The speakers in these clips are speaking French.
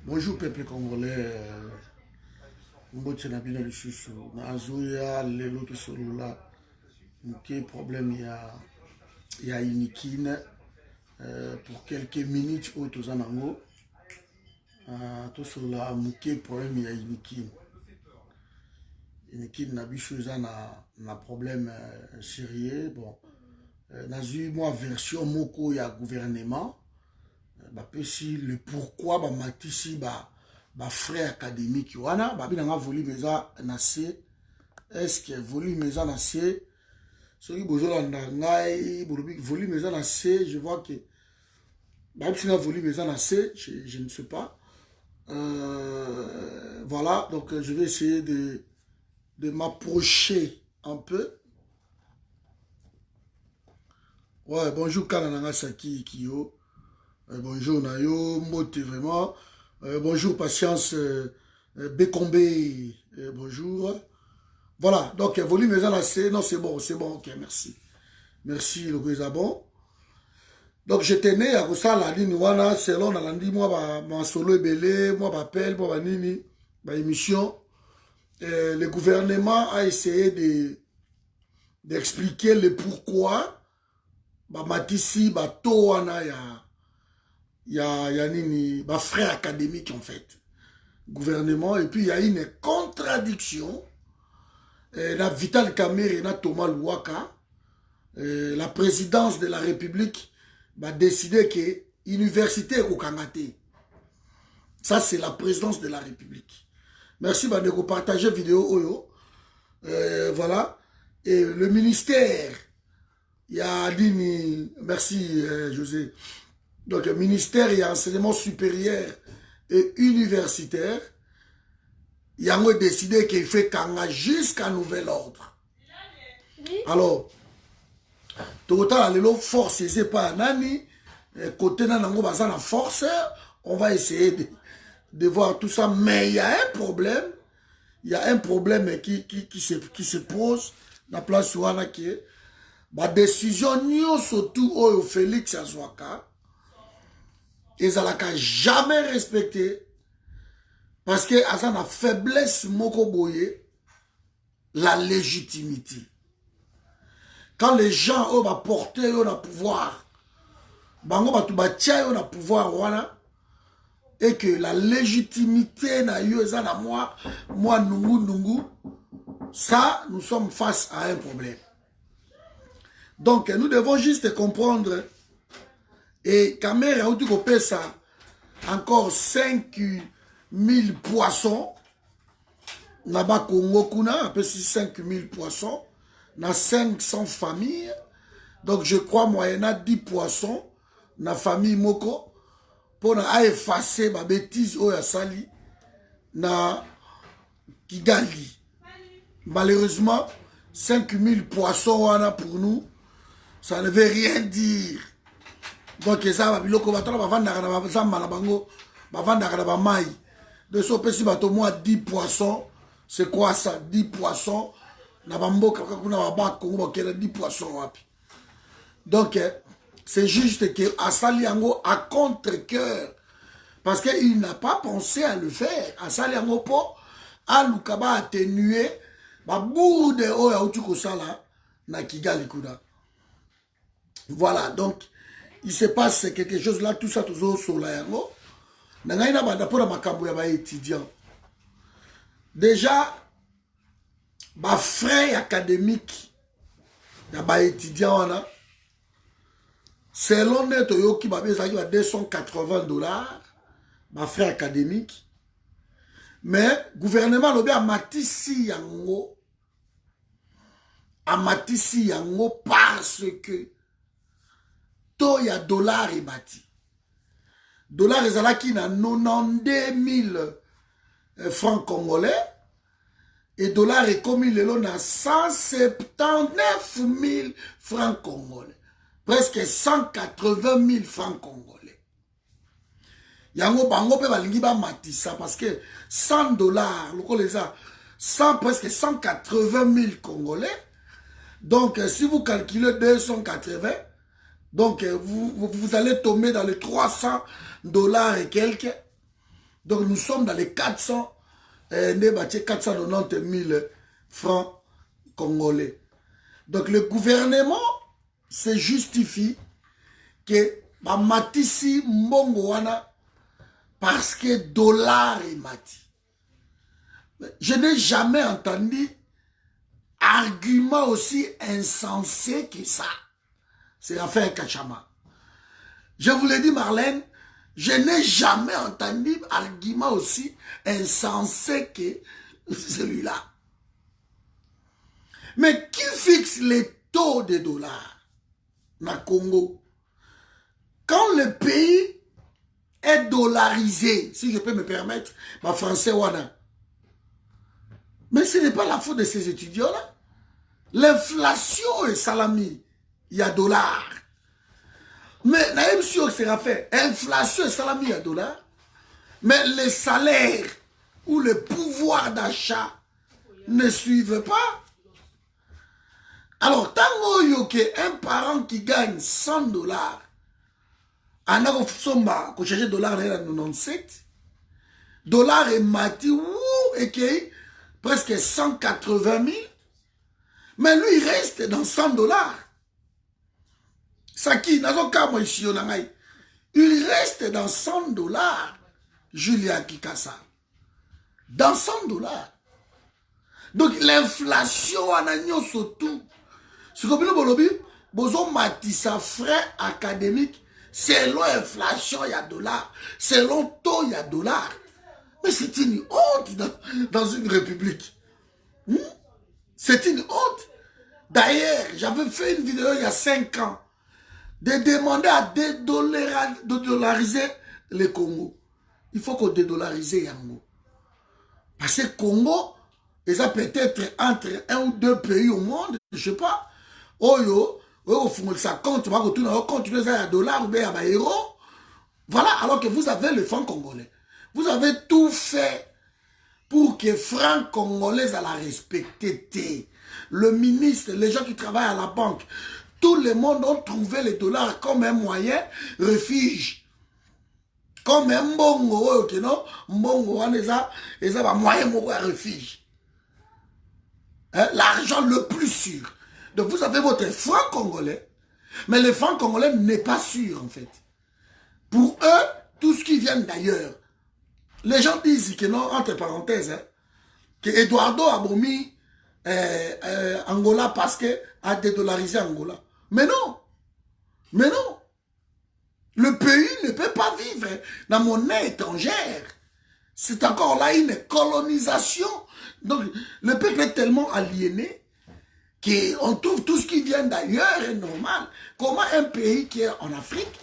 Bonjour peuple congolais, mbote na bino lisusu nazoya lelo tosolola muke problème ya inikine pour quelques minutes oyo toza nango tosolola muke problème ya inikine na biso eza na problème sérieux bon nazwi mwa version moko ya gouvernement bapesi le pourquoi bamatisi frère académique wana babinanga volume eza na C. Est-ce que volume eza na C? Soki bozolanda ngai bolobi volume eza na C, je vois que babisinga volume eza na C, je ne sais pas. Voilà, donc je vais essayer de m'approcher un peu. Ouais, bonjour Kanananga Saki Kyo. Bonjour Nayo, Mote vraiment. Bonjour Patience Bekombe. Bonjour. Voilà, donc volume est C. Non, c'est bon, ok, merci. Merci, le gouvernement bon. Donc j'étais né à Roussa, la ligne Wana, selon la lundi, moi, ma solo belé, moi, m'appelle, moi, nini, ma émission. Le gouvernement a essayé d'expliquer le pourquoi, matisi, to wana ya nini, frère académique en fait, gouvernement, et puis il y a une contradiction. La Vital Kamerhe et na Thomas Louaka, la présidence de la République va décider que l'université est au Kangate. Ça, c'est la présidence de la République. Merci de partager la vidéo. Oyo. Voilà. Et le ministère, il y a dit, merci José. Donc, le ministère, il y a enseignement supérieur et universitaire. Il a décidé qu'il fait Kanga jusqu'à nouvel ordre. Alors, tout autant, les forces, c'est pas un ami. Côté nango bazana force, on va essayer de voir tout ça. Mais il y a un problème. Il y a un problème qui se pose. La place où on a qui la décision, surtout au Félix Azouaka, ils n'ont jamais respecté. Parce que ça a faiblesse moko boye la légitimité. Quand les gens ont porté le pouvoir, bango batu batia le pouvoir wana et que la légitimité na yo eza na moi nungu, ça nous sommes face à un problème. Donc nous devons juste comprendre et Kamerhe a dit qu'on ça encore 5000 poissons. Naba Congo kuna, après 5000 poissons. Na 500 familles. Donc je crois moyennant 10 poissons. Na famille Moko. Pour effacer ma bêtise au Sali. Na Kigali. Malheureusement, 5000 poissons wana pour nous. Ça ne veut rien dire. Donc ça va biloko batala bavanda na bazamba na bango. Bavanda na ba mai. De ce petit bateau, moi, 10 poissons. C'est quoi ça? 10 poissons. Na 10 poissons. Donc, c'est juste que Asaliango a contre-cœur. Parce qu'il n'a pas pensé à le faire. Asaliango po, a Lukaba atténué, ba bout de oya utuko sala, na Kigali kuda. Voilà, donc, il se passe quelque chose là, tout ça, tout ça, sur la yango. Nangaina banda pour makambo ya ba étudiant. Déjà ba frais académique ya ba étudiant wana selon neto yoki ba bezaki ba $280 ba frais académique mais gouvernement lobi amatisi yango parce que to ya dollar et bati dollar ezalaki na 92 000 francs congolais et dollar est commis le long à 179 000 francs congolais. Presque 180 000 francs congolais. Yango bango pe balingi ba matisa parce que $100, presque 180 000 congolais. Donc si vous calculez 280, donc vous allez tomber dans les $300 et quelques. Donc nous sommes dans les 490 000 francs congolais. Donc le gouvernement se justifie que Matisi Mbongo wana parce que dollar est mati. Je n'ai jamais entendu argument aussi insensé que ça. C'est l'affaire Kachama. Je vous l'ai dit, Marlène, je n'ai jamais entendu argument aussi insensé que celui-là. Mais qui fixe les taux de dollars dans le Congo? Quand le pays est dollarisé, si je peux me permettre, ma français wana. Mais ce n'est pas la faute de ces étudiants-là. L'inflation est salami. Il y a dollar. Mais même si on s'est fait, inflation et salami, il y a dollar. Mais les salaires ou le pouvoir d'achat ne suivent pas. Alors, tant qu'un parent qui gagne 100 dollars, en a cherché dollar dans 97, dollar est mati, et qui presque 180 000, mais lui il reste dans 100 dollars. Saki, il reste dans 100 dollars, Julia Kikasa. Dans 100 dollars. Donc l'inflation en agnon surtout. Ce que vous avez besoin matissa frais académiques, selon l'inflation, il y a dollar. Selon taux, il y a dollar. Mais c'est une honte dans une république. C'est une honte. D'ailleurs, j'avais fait une vidéo il y a 5 ans de demander à dédollariser le Congo. Il faut qu'on dédollarise Yango. Parce que Congo, ils ont peut-être entre 1 ou 2 pays au monde, je ne sais pas. Oyo, ça compte, on va continuer à $, ou bien à €. Voilà, alors que vous avez le franc congolais. Vous avez tout fait pour que franc congolais à la respecter. Le ministre, les gens qui travaillent à la banque, tout le monde ont trouvé les dollars comme un moyen refuge. Comme un mbongo, ok, non? Mbongo, on les a un moyen de refuge. Hein? L'argent le plus sûr. Donc vous avez votre franc congolais, mais le franc congolais n'est pas sûr en fait. Pour eux, tout ce qui vient d'ailleurs. Les gens disent que non, entre parenthèses, hein, que Eduardo a mis Angola parce qu'il a dédollarisé Angola. Mais non. Mais non. Le pays ne peut pas vivre dans monnaie étrangère. C'est encore là une colonisation. Donc, le peuple est tellement aliéné qu'on trouve tout ce qui vient d'ailleurs est normal. Comment un pays qui est en Afrique,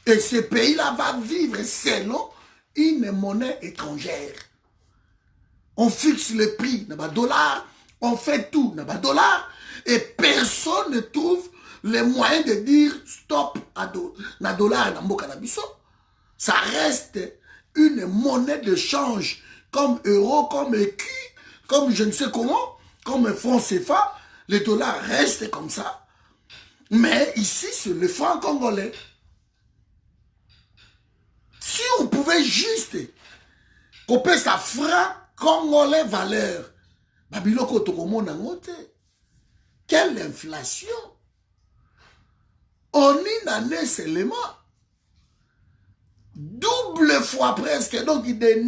et ce pays-là va vivre selon une monnaie étrangère. On fixe le prix, n'a pas dollar, on fait tout, n'a pas dollar, et personne ne trouve les moyens de dire stop à na dollar na mboka na biso. Ça reste une monnaie de change comme euro, comme écu, comme je ne sais comment, comme franc CFA. Les dollars restent comme ça. Mais ici, c'est le franc congolais. Si on pouvait juste couper sa franc congolais valeur, Babiloko Tokomo Nangote, quelle inflation! En une année seulement, double fois presque, donc il est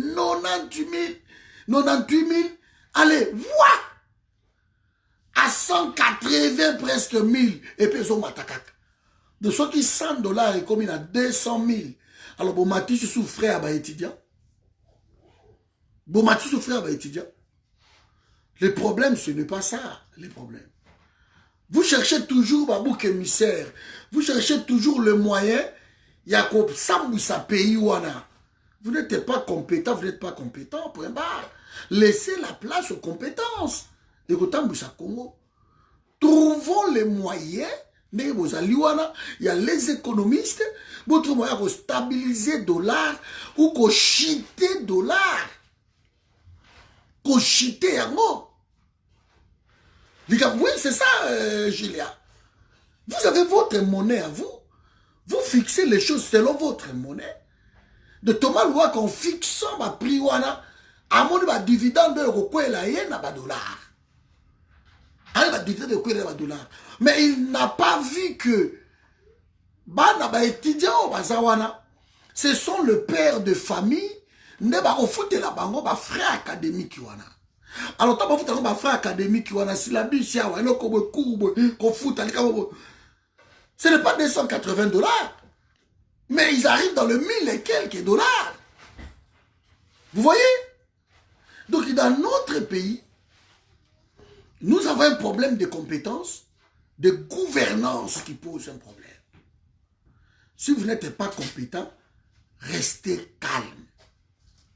98 000, allez, voilà! À 180 presque 1000 et puis ils ont matakak. De ceux qui 100 dollars et comme il a 200 000. Alors bon mati je souffrais à bas étudiant. Bon mati souffrait à bas étudiant. Le problème ce n'est pas ça, les problèmes. Vous cherchez toujours babouk émissaire. Vous cherchez toujours le moyen. Il y a comme ça sa pays wana. Vous n'êtes pas compétent, vous n'êtes pas compétent. Point barre. Laissez la place aux compétences. Congo. Trouvons les moyens, il y a les économistes, votre moyen pour stabiliser le dollar ou pour chiter le dollar. Pour chiter un mot. Oui, c'est ça, Julia. Vous avez votre monnaie à vous. Vous fixez les choses selon votre monnaie. de Thomas Louak en fixant ma prix wana amoni ba dividende ko kwela ye na ba dollar. Ba dividende ko kwela na ba dollar. Mais il n'a pas vu que bana ba étudiants bazawana ce sont le père de famille ne ba ofute la bango ba frère académique wana. Alors tant ba futa ba frère académique wana syllabus ya wana ko be courbe ko futa li ka ce n'est pas 280 dollars. Mais ils arrivent dans le 1000 et quelques dollars. Vous voyez? Donc dans notre pays, nous avons un problème de compétences, de gouvernance qui pose un problème. Si vous n'êtes pas compétent, restez calme.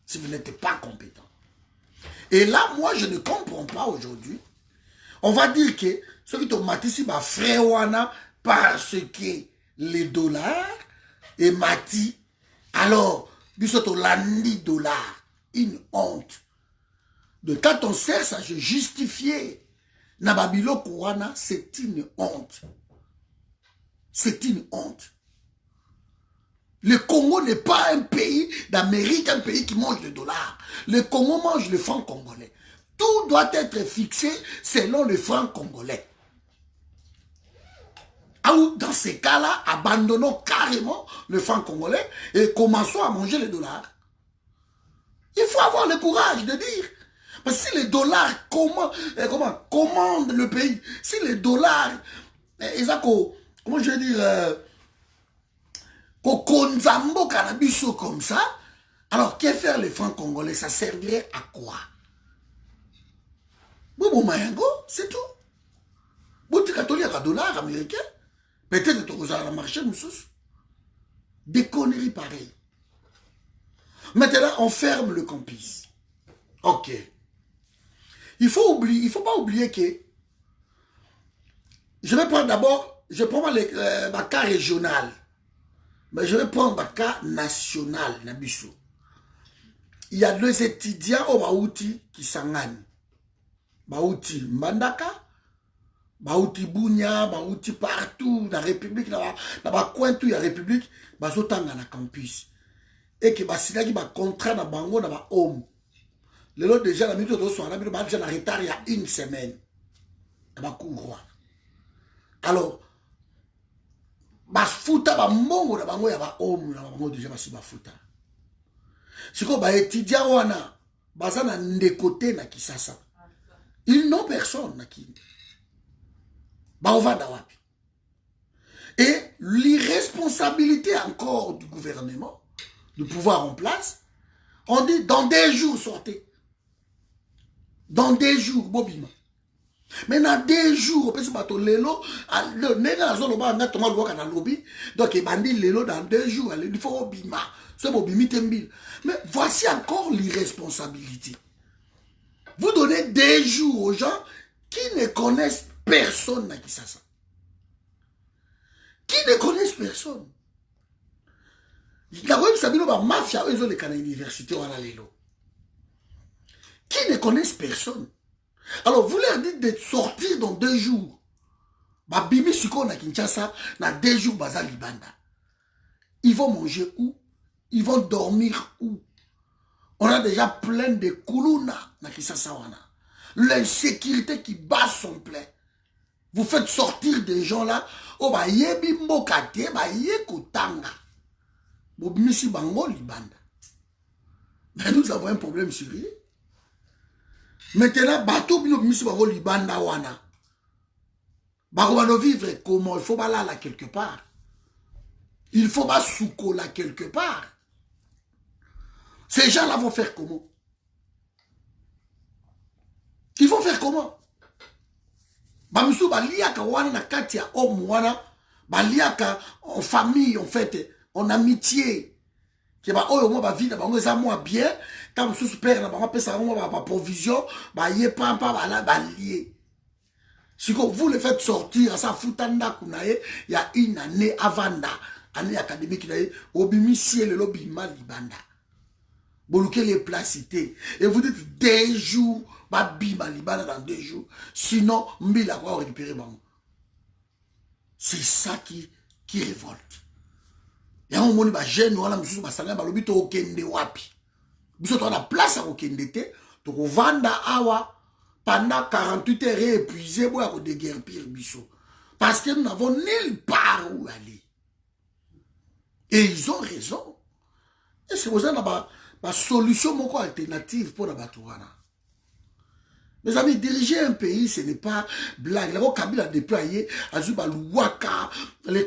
Si vous n'êtes pas compétent. Et là, moi, je ne comprends pas aujourd'hui. On va dire que ceux qui ont ici, frère wana, parce que les dollars et mati, alors, bisoto landi dollars, une honte. De quand on sert ça, je justifiais. Nababilo Kouana, c'est une honte. C'est une honte. Le Congo n'est pas un pays d'Amérique, un pays qui mange le dollar. Le Congo mange le franc congolais. Tout doit être fixé selon le franc congolais. Alors, dans ces cas-là, abandonnons carrément le franc congolais et commençons à manger le dollar. Il faut avoir le courage de dire. Parce que si les dollars commandent le pays, si les dollars, comment je vais dire, Konzambo Canabiso comme ça, alors que faire les francs congolais, ça servirait à quoi? Bobo Mayango, c'est tout. Bobo catholique à dollar américain, peut-être que vous allez marcher, monsieur. Des conneries pareilles. Maintenant, on ferme le campus. Ok. Il faut pas oublier que je vais prendre d'abord, je prends ma cas régional, mais je vais prendre ma cas national, Nabiso. Il y a 2 étudiants au Baouti qui s'engagent. Baouti Mbandaka, Baouti Bounia, Baouti partout, dans la République, dans la coin tout, il y a la République, Bazotanga dans le campus. Et que Basila qui va contrat dans Bango, dans la home. Le lot déjà, la minute de soir, la minute de déjà en retard il y a 1 semaine. Dans la cour. Alors, Basfuta, Bamongo, dans Bango, il y a la home, dans Bango déjà, Basfuta. C'est comme les étudiants, wana, Bazana Ndekote, na Kisasa. Ils n'ont personne, na Kini. Dawapi. Et l'irresponsabilité encore du gouvernement, du pouvoir en place, on dit dans des jours sortez. Dans des jours, Bobima. Mais dans des jours, parce que lelo, donc il dit lelo dans 2 jours, il faut Bobima. C'est Bobimi Tembil. Mais voici encore l'irresponsabilité. Vous donnez des jours aux gens qui ne connaissent personne à Kisasa. Qui ne connaissent personne. Mafia, ils ont les canaux universités à l'élo. Qui ne connaissent personne. Alors, vous leur dites de sortir dans 2 jours. Bimi Siko na Kinshasa, dans 2 jours, Baza Libanda. Ils vont manger où? Ils vont dormir où? On a déjà plein de Kuluna na Kinshasa wana. L'insécurité qui bat son plein. Vous faites sortir des gens là, oh ba yebi mbokate, ba yekotanga. Bobimisi bango libanda. Mais nous avons un problème sérieux. Maintenant, bateau bimisi bango libanda wana. Barouano vivre comment? Il faut pas là quelque part. Il faut pas souko là quelque part. Ces gens-là vont faire comment? Ils vont faire comment? Bamisu baliaka wana na katia homme wana, baliaka en famille en fait. En amitié, qui va oh moi va vivre, bah ça moi bien, quand je suis père, bah on ça moi bah provision, bah y est pas là bah lié. Si vous le faites sortir, ça foutanda kunaye, il y a 1 année avant année académique naye, obimi ciel le lobby mal libanda. Boluke les placités et vous dites 2 jours, bah bima libanda dans 2 jours, sinon mbila va récupérer bango. C'est ça qui révolte. Et on moni ba jeune wala mususu basanga balobi to okende wapi. Biso to na place à okende te, to ko vanda awa pendant 48 heures épuisé boya ko déguerpir biso. Parce que nous n'avons nulle part où aller. Et ils ont raison. Et c'est pour ça que la solution moko alternative pour la Batouana. Mes amis, diriger un pays, ce n'est pas blague. Là, Kabila a déployé Azuba Louaka,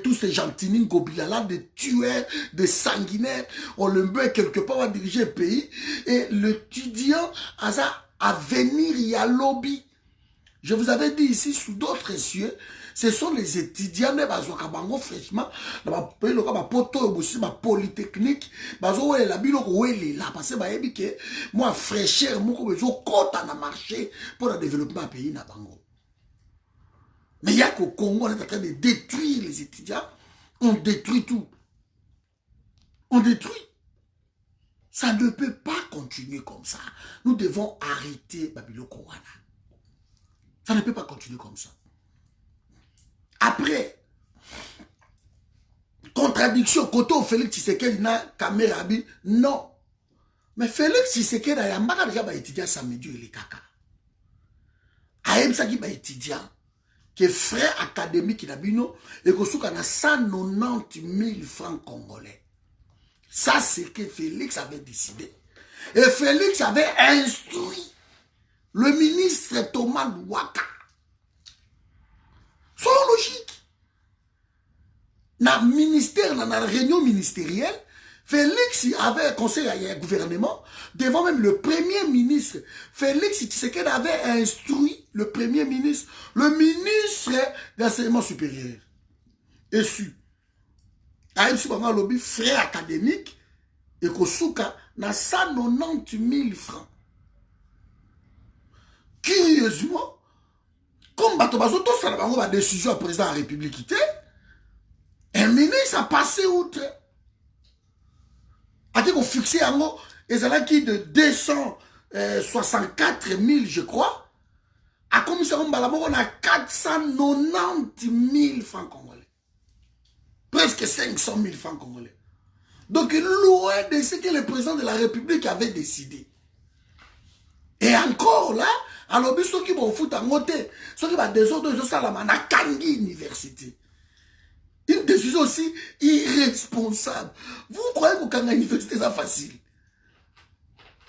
tous ces gentils Gobilala, des tueurs, des sanguinaires. On le met quelque part à diriger un pays. Et l'étudiant à venir, il y a lobby. Je vous avais dit ici, sous d'autres cieux, ce sont les étudiants de Bazokabango fraîchement, dans ma poto aussi ma polytechnique, bazo la bilo là parce que moi fraîcheur moi comme zo kota na marché pour le développement du pays na bango. Mais il y a qu'au Congo on est en train de détruire les étudiants, on détruit tout. On détruit. Ça ne peut pas continuer comme ça. Nous devons arrêter Babilo Kowana. Ça ne peut pas continuer comme ça. Après, contradiction, côté Félix Tshisekedi na Kamerabi, non. Mais Félix Tshisekedi a yambaka déjà ba étudiant samedi et les kaka. Aïm ça qui ba étudiant, que frère académique Nabino, et que souka na 190 000 francs congolais. Ça, c'est que Félix avait décidé. Et Félix avait instruit le ministre Thomas Louaka. Son logique. Dans le ministère, dans la réunion ministérielle, Félix avait un conseil à gouvernement, devant même le premier ministre. Félix Tshisekedi avait instruit le premier ministre, le ministre d'enseignement supérieur. Et su. Aïm Subama Lobby, frère académique, et Kosuka, dans 190 000 francs. Curieusement, comme Batobazo, tout ça, la décision du président de la République, un ministre a passé outre. A dit qu'on fixait en haut, et c'est là qui de 264 000, je crois, a commis à Mbalabo, on a 490 000 francs congolais. Presque 500 000 francs congolais. Donc, loin de ce que le président de la République avait décidé. Et encore là, alors, ceux qui vont foutre en côté, ceux qui vont désordre, ils ont ça là, na Kangi Université. Une décision aussi irresponsable. Vous croyez que Kanga Université, c'est facile?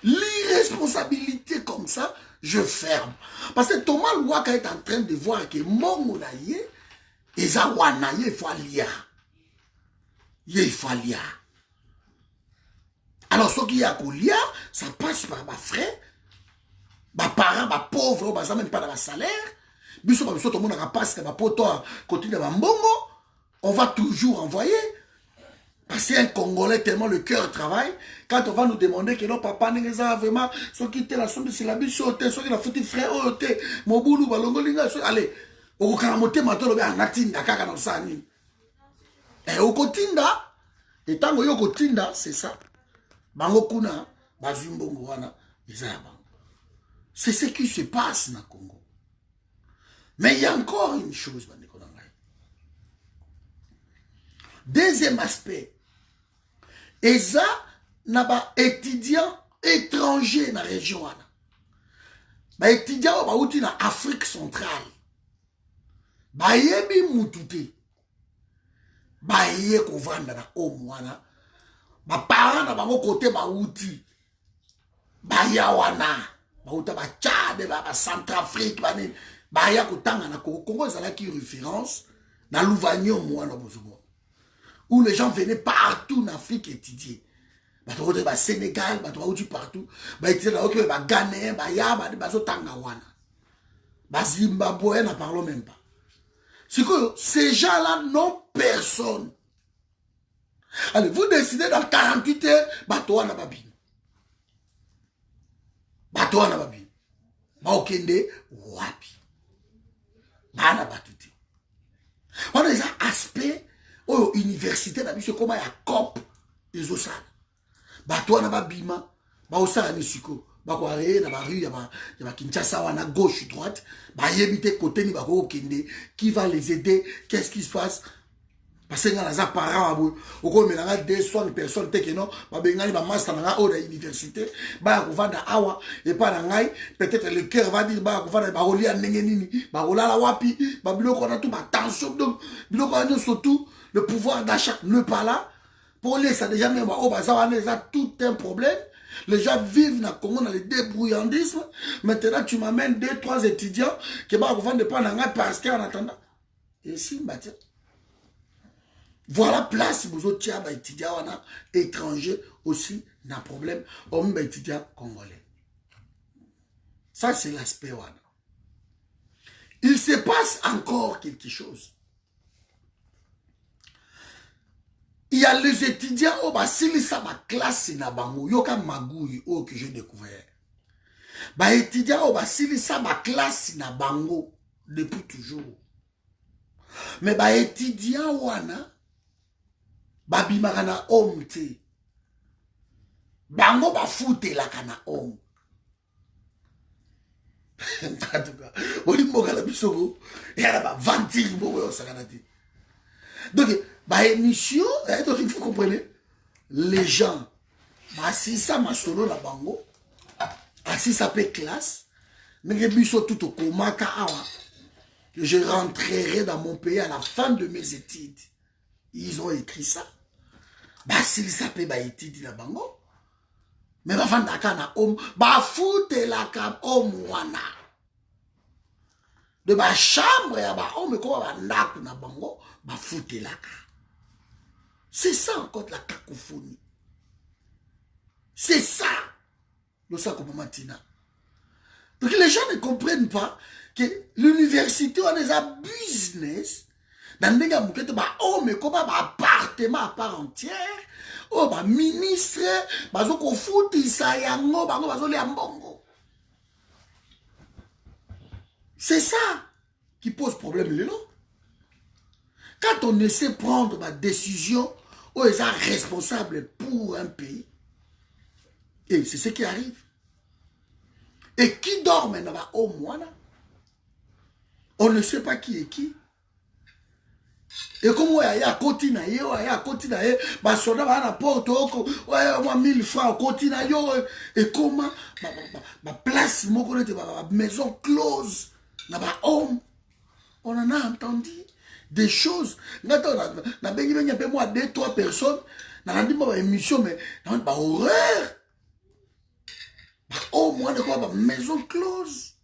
L'irresponsabilité comme ça, je ferme. Parce que Thomas Louaka est en train de voir que Mongoulaye, et Zawanaye, il faut aller. Il faut aller. Alors, ce qui y a qu'au lia, ça passe par ma frère. Ma parents, ma pauvre, ma même pas dans ma salaire. Biso ba biso tout le monde a passé ma poto côté de ma mbongo. On va toujours envoyer. Parce qu'un Congolais tellement le cœur travaille. Quand on va nous demander que non papa n'est pas vraiment ceux qui étaient la somme de syllabus ceux qui la foutu frère oté mobulu balongolinga allez au karamote matolo be anatinda kaka na sani. Et au kotinda et tango yo kotinda c'est ça. Bango kuna bazumbongo wana ezaba. C'est ce qui se passe dans le Congo. Mais il y a encore une chose, deuxième aspect. Eza n'a pas étudiant étranger dans la région. Ba étudiant ba outi na Afrique centrale. Ba yebi mutute. Ba ye ko vanda na omwana. Ba parents na bango côté ba outi. Ba yawana. Bauta ba Tchad, ba Centrafrique, ba ya kotanga na Congo, ezala qui référence na Louvagnon moi na bozomo. Où les gens venaient partout en Afrique étudier. Ba to ba Sénégal, ba to outi partout, ba étudier na OK ba Ghanéen, ba ya ba zo tanga wana. Ba Zimbabwe na parlons même pas. C'est que ces gens-là n'ont personne. Allez, vous décidez dans 48 heures, ba to wana babi. Bato wana babi. Ba okende wapi. Bana batuti. On a des aspects au université na biso koma ya COP ezo sala. Bato wana babima, ba osala ni siko. Ba ko aré na ba rue ya ba Kinshasa wana gauche droite, ba yebite côté ni ba ko okende, qui va les aider, qu'est-ce qui se passe? parce que naza parent oko melanga 200 personnes te que non ba bengani ba master na oda université ba ko vanda awa et pas na ngai peut-être le cœur va dire ba ko vanda ba rolia ndenge nini ba rolala wapi ba biloko na tout ba tension donc biloko na surtout le pouvoir d'achat ne pas là pour les ça déjà même au bazar ça tout un problème. Les gens vivent dans le Congo dans le débrouillandisme. Maintenant, tu m'amènes 2-3 étudiants qui vont vendre pas parce qu'en attendant. Et si, voilà place vous autres étudiants étrangers aussi n'a problème. Homme étudiants congolais. Ça, c'est l'aspect. Il se passe encore quelque chose. Il y a les étudiants au basili ça ma classe na bango yoka magui oh que j'ai découvert. Ba étudiants au basili ça ma classe na bango depuis toujours. Mais ba étudiants wana ba bimaka na homme te. Bango ba foute la kana homme. En tout cas, oli moka la bisogo et ala ba ventir bo yo sakana te. Donc bah émission, donc il faut comprendre, les gens, bah si ça m'a solo la bango, si ça peut classe, mais tout au coma que je rentrerai dans mon pays à la fin de mes études. Ils ont écrit ça. Bah si ça peut bah études la bango, mais bah fin d'akana homme, bah foute la cam homme wana. De ma chambre ya bah homme quoi bah nak na bango, bah foute la cam. C'est ça encore la cacophonie. C'est ça. Le sac au matina. Donc les gens ne comprennent pas que l'université on est un business. Dans les gars, oh mais comment appartement à part entière. Oh bah ministre, bah zo fout ça yango, bah zo les ambongo. C'est ça qui pose problème là. Quand on essaie de prendre ma décision, on est responsable pour un pays. Et c'est ce qui arrive. Et qui dort maintenant au moins? On ne sait pas qui est qui. Et comme il y a continent, il y a continent, bah soldat va à la porte, ouais, moi 1000 francs continent, et comment ma place, ma maison close, na ba homme. On en a entendu des choses. Na bengi bengi peu moi 2-3 personnes, na dit ma émission mais na ba horreur. Au moins de quoi ma maison close.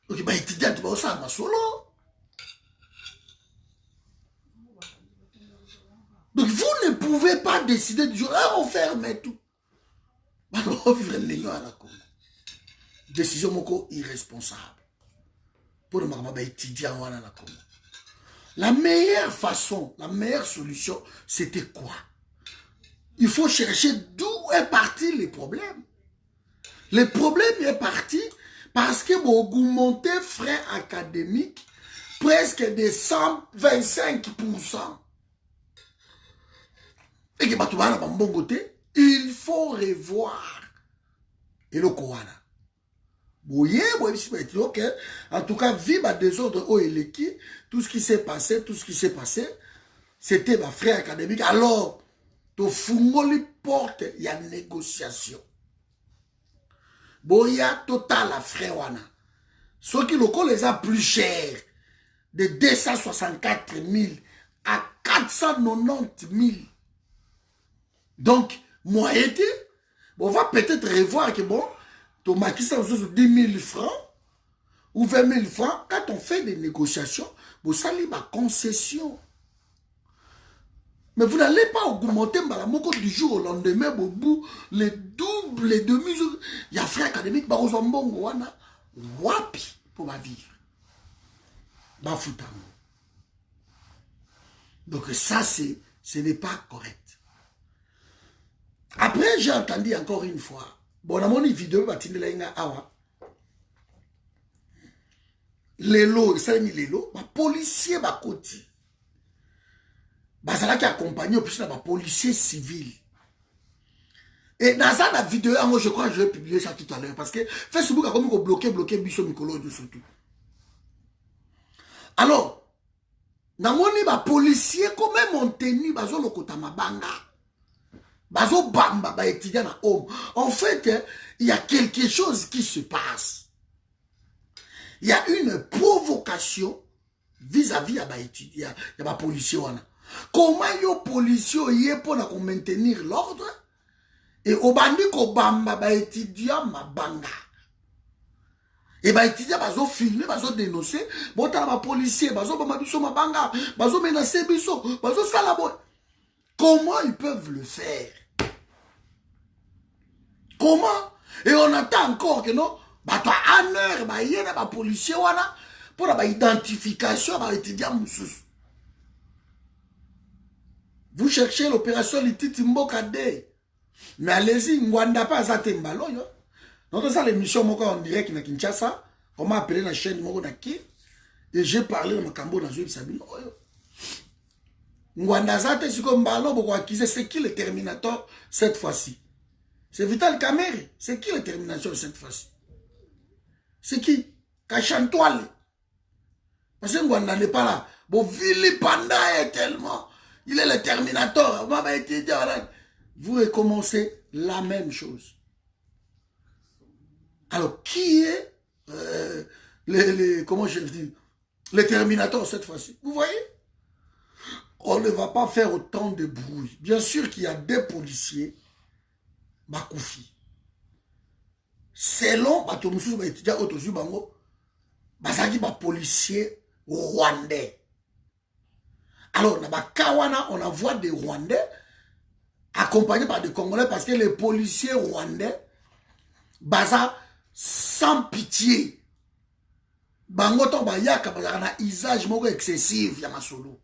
OK, bah étudiant tu vas ça ma solo. Donc vous ne pouvez pas décider du jour on ferme tout. Bah on vivre l'union à la Congo. Décision moko irresponsable. Pour le étudiant à la Congo. La meilleure façon, la meilleure solution, c'était quoi? Il faut chercher d'où est parti le problème. Le problème est parti parce que vous augmentez frais académiques presque de 125%. Et que il faut revoir. Et le Kowana. Ok. En tout cas, vive des ordres au Eleki, tout ce qui s'est passé, c'était ma frère académique. Alors, to fungoli porte, il y a négociation. Boya total à frère wana. Ceux qui le les a plus cher, de 264 000 à 490 000. Donc, moi, on va peut-être revoir que bon, ton maquis ça 10 000 francs ou 20 000 francs, quand on fait des négociations, vous salez ma concession. Mais vous n'allez pas augmenter du jour au lendemain, au bout, les doubles, les demi, il y a frère académique, wapi, pour ma vivre. Donc ça, ce n'est pas correct. Après, j'ai entendu encore une fois, bon, dans mon vidéo, les lots, les lots, les policiers, les côté. Bazala qui accompagne plus les policiers civils. Et dans la vidéo, je crois que je vais publier ça tout à l'heure parce que Facebook a comme bloqué Bisso Mikolo surtout. Alors, namoni ba policier comme même on tenu bazo lokota mabanga. Bazo bamba ba étudiant na homme. En fait, il y a quelque chose qui se passe. Il y a une provocation vis-à-vis à ba étudiant, ya ba policier wana. Comment yo policier yé pour maintenir l'ordre et au bandi ko bamba ba étudiant mabanga. Et bah étudiants bazo filmer, bazo dénoncer, bon t'as ma policier, bazo bamba biso mabanga, bazo menacer biso, bazo salabo. Comment ils peuvent le faire? Comment? Et on attend encore que non, bah toi en heure, bah y a ba policier wana pour la identification bah étudiants moussous. Vous cherchez l'opération Lititi Mboka Day, mais allez-y, Mwanda pas Zatembalo yo. Donc ça l'émission en direct na Kinshasa, on m'a appelé la chaîne Moko Naki et j'ai parlé de Makambo dans une Sabine. Ngwanda Zate si comme ballon pour acquiser c'est qui le Terminator cette fois-ci? C'est Vital Kamerhe, c'est qui le Terminator cette fois-ci? C'est qui? Kachantoile. Parce que Ngwanda n'est pas là. Bon Vili Panda est tellement, il est le Terminator. Vous recommencez la même chose. Alors, qui est comment je dis, les Terminators cette fois-ci? Vous voyez? On ne va pas faire autant de bruit. Bien sûr qu'il y a des policiers, Bakoufi. Selon, policiers rwandais. Alors, on envoie des Rwandais accompagnés par des Congolais parce que les policiers rwandais, baza sans pitié. Bangoton bayaka bazaka na usage moko excessif ya masolo.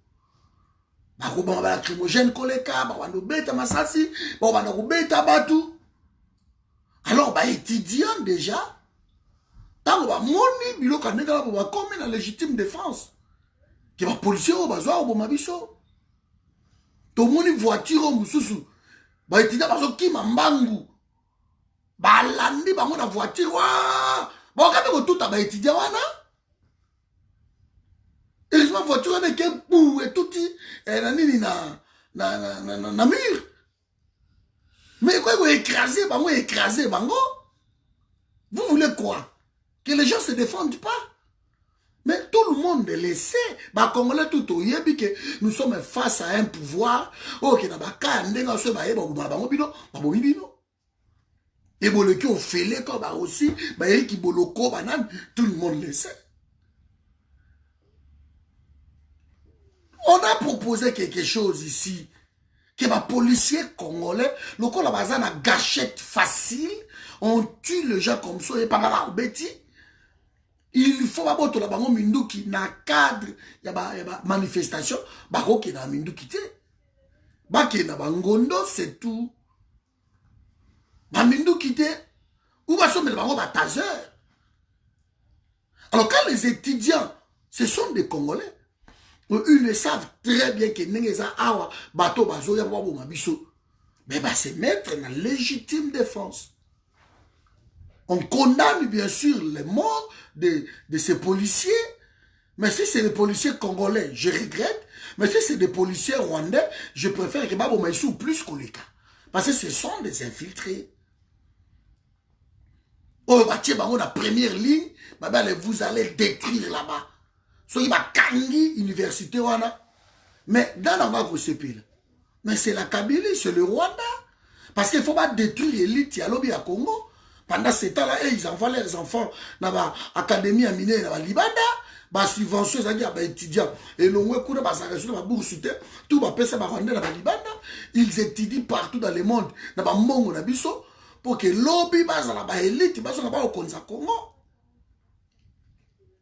Bako ba lacrymogène koleka, ba wando beta masasi, ba wando beta batu. Alors ba étudiant déjà tango ba moni biloko ndeka ba comme na légitime défense. Ki ba policier o bazwa o mabiso. To moni voiture mususu. Ba étudiant bazo ki mambangu. Balandi bango na voiture wa bon quand même tout aba étudiant wana et ma voiture n'est que pou et tout na nini na mur mais quoi vous écraser bango vous voulez quoi que les gens se défendent pas mais tout le monde le sait ba congolais tout oyebi que nous sommes face à un pouvoir qui na ba ka ndenga so ba yeba bango bino ba bomi bino. Et boleki au fêlé comme aussi, qui boloko banane, tout le monde le sait. On a proposé quelque chose ici, que les policiers congolais, le coup la bazar a gâchette facile, on tue les gens comme ça et pas la bêtise. Il faut pas que la bango mindu qui na cadre, y a manifestation, bako qui na mindu qui te, baki na bangondo c'est tout. Mamindou quitté, ou va sommer le baron taser. Alors quand les étudiants, ce sont des Congolais, ils le savent très bien que Nengeza Awa, bateau bazo ya wabo mabiso, mais va se mettre dans légitime défense. On condamne bien sûr les morts de ces policiers, mais si c'est des policiers congolais, je regrette, mais si c'est des policiers rwandais, je préfère que Babo Maïsou plus que les cas. Parce que ce sont des infiltrés. Oh, la première ligne, vous allez détruire là-bas. Soyez ma kangi université wana. Mais dans la vague mais c'est la Kabylie, c'est le Rwanda. Parce qu'il ne faut pas détruire l'élite à l'Obi à Congo. Pendant ce temps-là, ils envoient leurs enfants dans l'académie à Miné, dans la Libanda. Bah subvention, c'est-à-dire bah étudiants. Et l'on voit qu'on a bah ça reste dans la bourse, tout va passer par Rwanda dans la Libanda. Ils étudient partout dans le monde, dans la Mongo, dans Bisso. Pour que l'objet base à la élite, base à la Congo.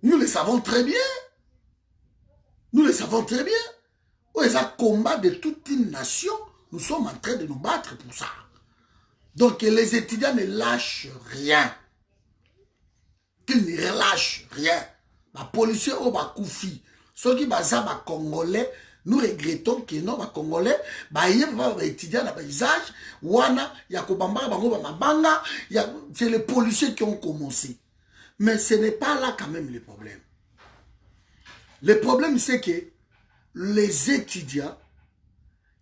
Nous le savons très bien. Nous le savons très bien. Où est un combat de toute une nation. Nous sommes en train de nous battre pour ça. Donc les étudiants ne lâchent rien. Qu'ils ne relâchent rien. Les policiers au Bakoufi. Ceux qui basent à Congolais. Nous regrettons que non, les Congolais, les étudiants dans le paysage, c'est les policiers qui ont commencé. Mais ce n'est pas là quand même le problème. Le problème, c'est que les étudiants,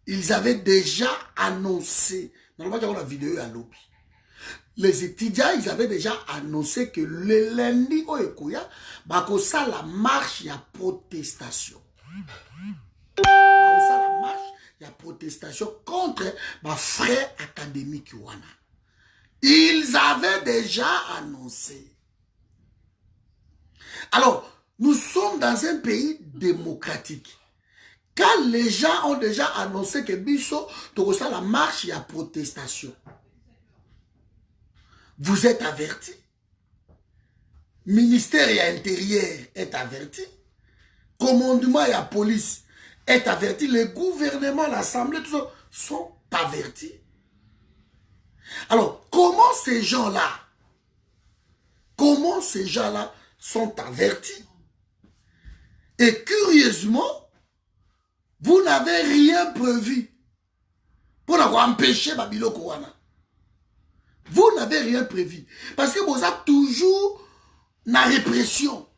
ils avaient déjà annoncé, normalement, la vidéo à l'OPI. Les étudiants, ils avaient déjà annoncé que le lundi, ça la marche, il y a protestation. Ça la marche, il y a protestation contre ma frère académique. Ils avaient déjà annoncé. Alors, nous sommes dans un pays démocratique. Quand les gens ont déjà annoncé que Bisso, ça la marche, il y a protestation. Vous êtes avertis. Ministère et intérieur est averti. Commandement et la police est averti. Le gouvernement, l'Assemblée, tout ça, sont avertis. Alors, comment ces gens-là sont avertis? Et curieusement, vous n'avez rien prévu pour empêcher Babilo Kouana. Vous n'avez rien prévu. Parce que vous avez toujours la répression.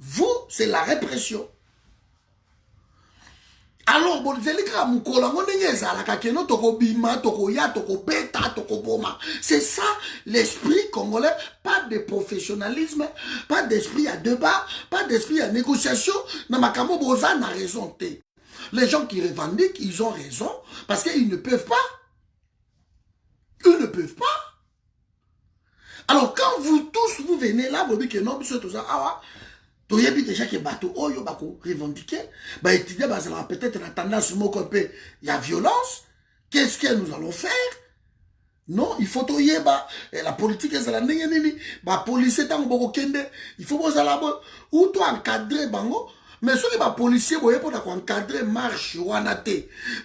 Vous, c'est la répression. Alors, c'est ça l'esprit congolais. Pas de professionnalisme, pas d'esprit à débat, pas d'esprit à négociation. Les gens qui revendiquent, ils ont raison parce qu'ils ne peuvent pas. Ils ne peuvent pas. Alors, quand vous tous, vous venez là, vous dites que non, tout ça, tu as déjà que bateau, revendiquer, étudier, peut-être la tendance, il y a violence. Qu'est-ce que nous allons faire? Non, il faut la politique, c'est la police, il faut ou toi encadrer, mais ceux qui sont policiers, vous pouvez encadrer marche, vous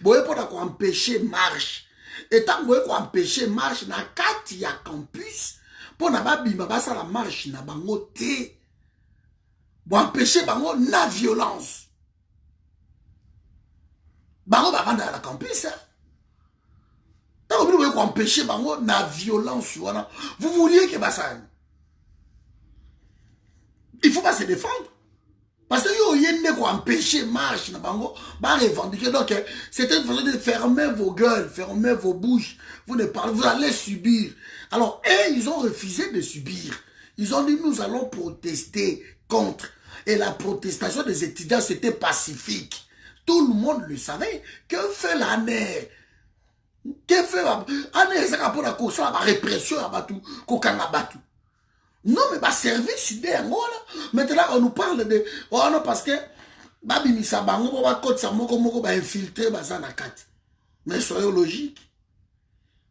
pouvez empêcher marche. Et tant que vous pouvez empêcher marche, na kati ya campus, pour na babima basa la marche na bango te. Vous empêchez bango na violence. Bango va vendre à la campus. Tant que vous pouvez empêcher bango na violence. Vous vouliez que basa. Il ne faut pas se défendre. Parce que vous avez empêché marche na bango, va revendiquer. Donc, c'était une façon de fermer vos gueules, fermer vos bouches. Vous ne parlez, vous allez subir. Alors, ils ont refusé de subir. Ils ont dit, nous allons protester contre. Et la protestation des étudiants, c'était pacifique. Tout le monde le savait. Que fait la NER? Que fait la NER? C'est rapport à quoi? La répression à Batou, Kokanga Batou. Non, mais bah, service idée en Angola. Maintenant, on nous parle de. Oh non, parce que. Babi Misabango, va côte sa moko va infiltrer Bazana Kat. Mais soyons logiques.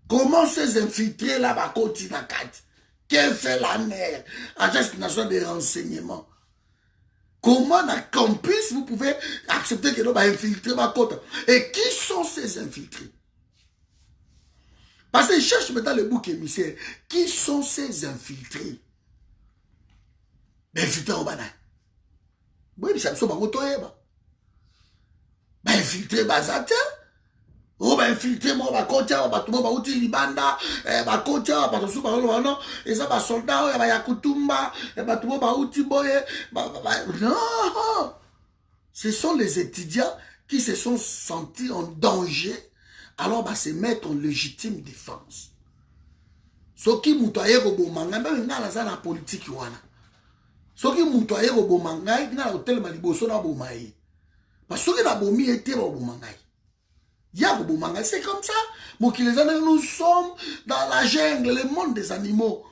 Comment ces infiltrés là va côte na Kat? Qu'est-ce fait la NER? Agence nationale des renseignements. Comment dans le campus vous pouvez accepter que l'on va infiltrer ma côte? Et qui sont ces infiltrés? Parce qu'ils cherchent maintenant le bouc émissaire. Qui sont ces infiltrés? Infiltrés au banane. Oui, mais ça me semble pas infiltré Bazata. On va infiltrer moi, va côté, on va tout le monde va outil libanda, va côté, on va tout le monde non, et ça va soldat, va yakutumba, va tout le monde va outil boye, non. Ce sont les étudiants qui se sont sentis en danger, alors va se mettre en légitime défense. Ce qui moutoye au bomanga, même dans la politique wana. Ce qui moutoye au bomanga, il y a hôtel maliboso na bomaye. Parce que la bomi était au bomanga. C'est comme ça. Nous sommes dans la jungle, le monde des animaux.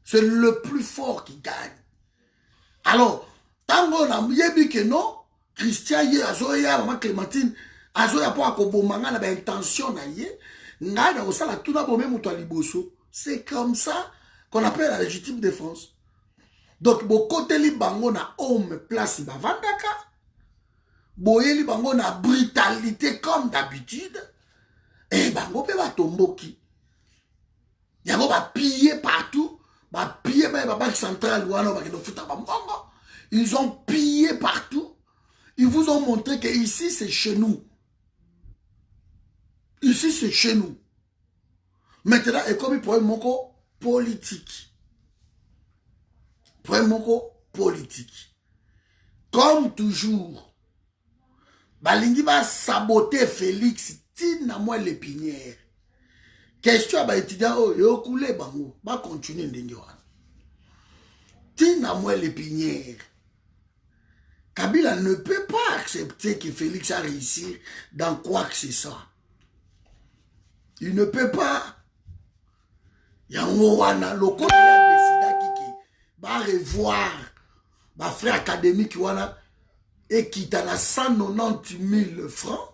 C'est le plus fort qui gagne. Alors, tant qu'on a dit que non, Christian, Azoya, Maman Clémentine, Azoya pour akobomanga na intention na ye, ngana osala tuna bomé muto liboso. C'est comme ça qu'on appelle la légitime défense. Donc, beaucoup de libango na homme place bavandaka. Boyeli bango na brutalité comme d'habitude. Et bango pe va tomboki. Yango va piller partout. Va piller même la banque centrale. Ils ont pillé partout. Ils vous ont montré que ici c'est chez nous. Ici c'est chez nous. Maintenant, et comme il pourrait moko politique. Pour moko politique. comme toujours, balingi va saboter Félix, tina moi l'épinière. Question à étudiant, oh, yo coulé bango, va continuer ndenge wana. Tina moi l'épinière. Kabila ne peut pas accepter que Félix a réussi dans quoi que ce soit. Il ne peut pas. Yango wana, le code a décidé qu'il va revoir ma frère académique wana et qui t'a la 190 000 francs.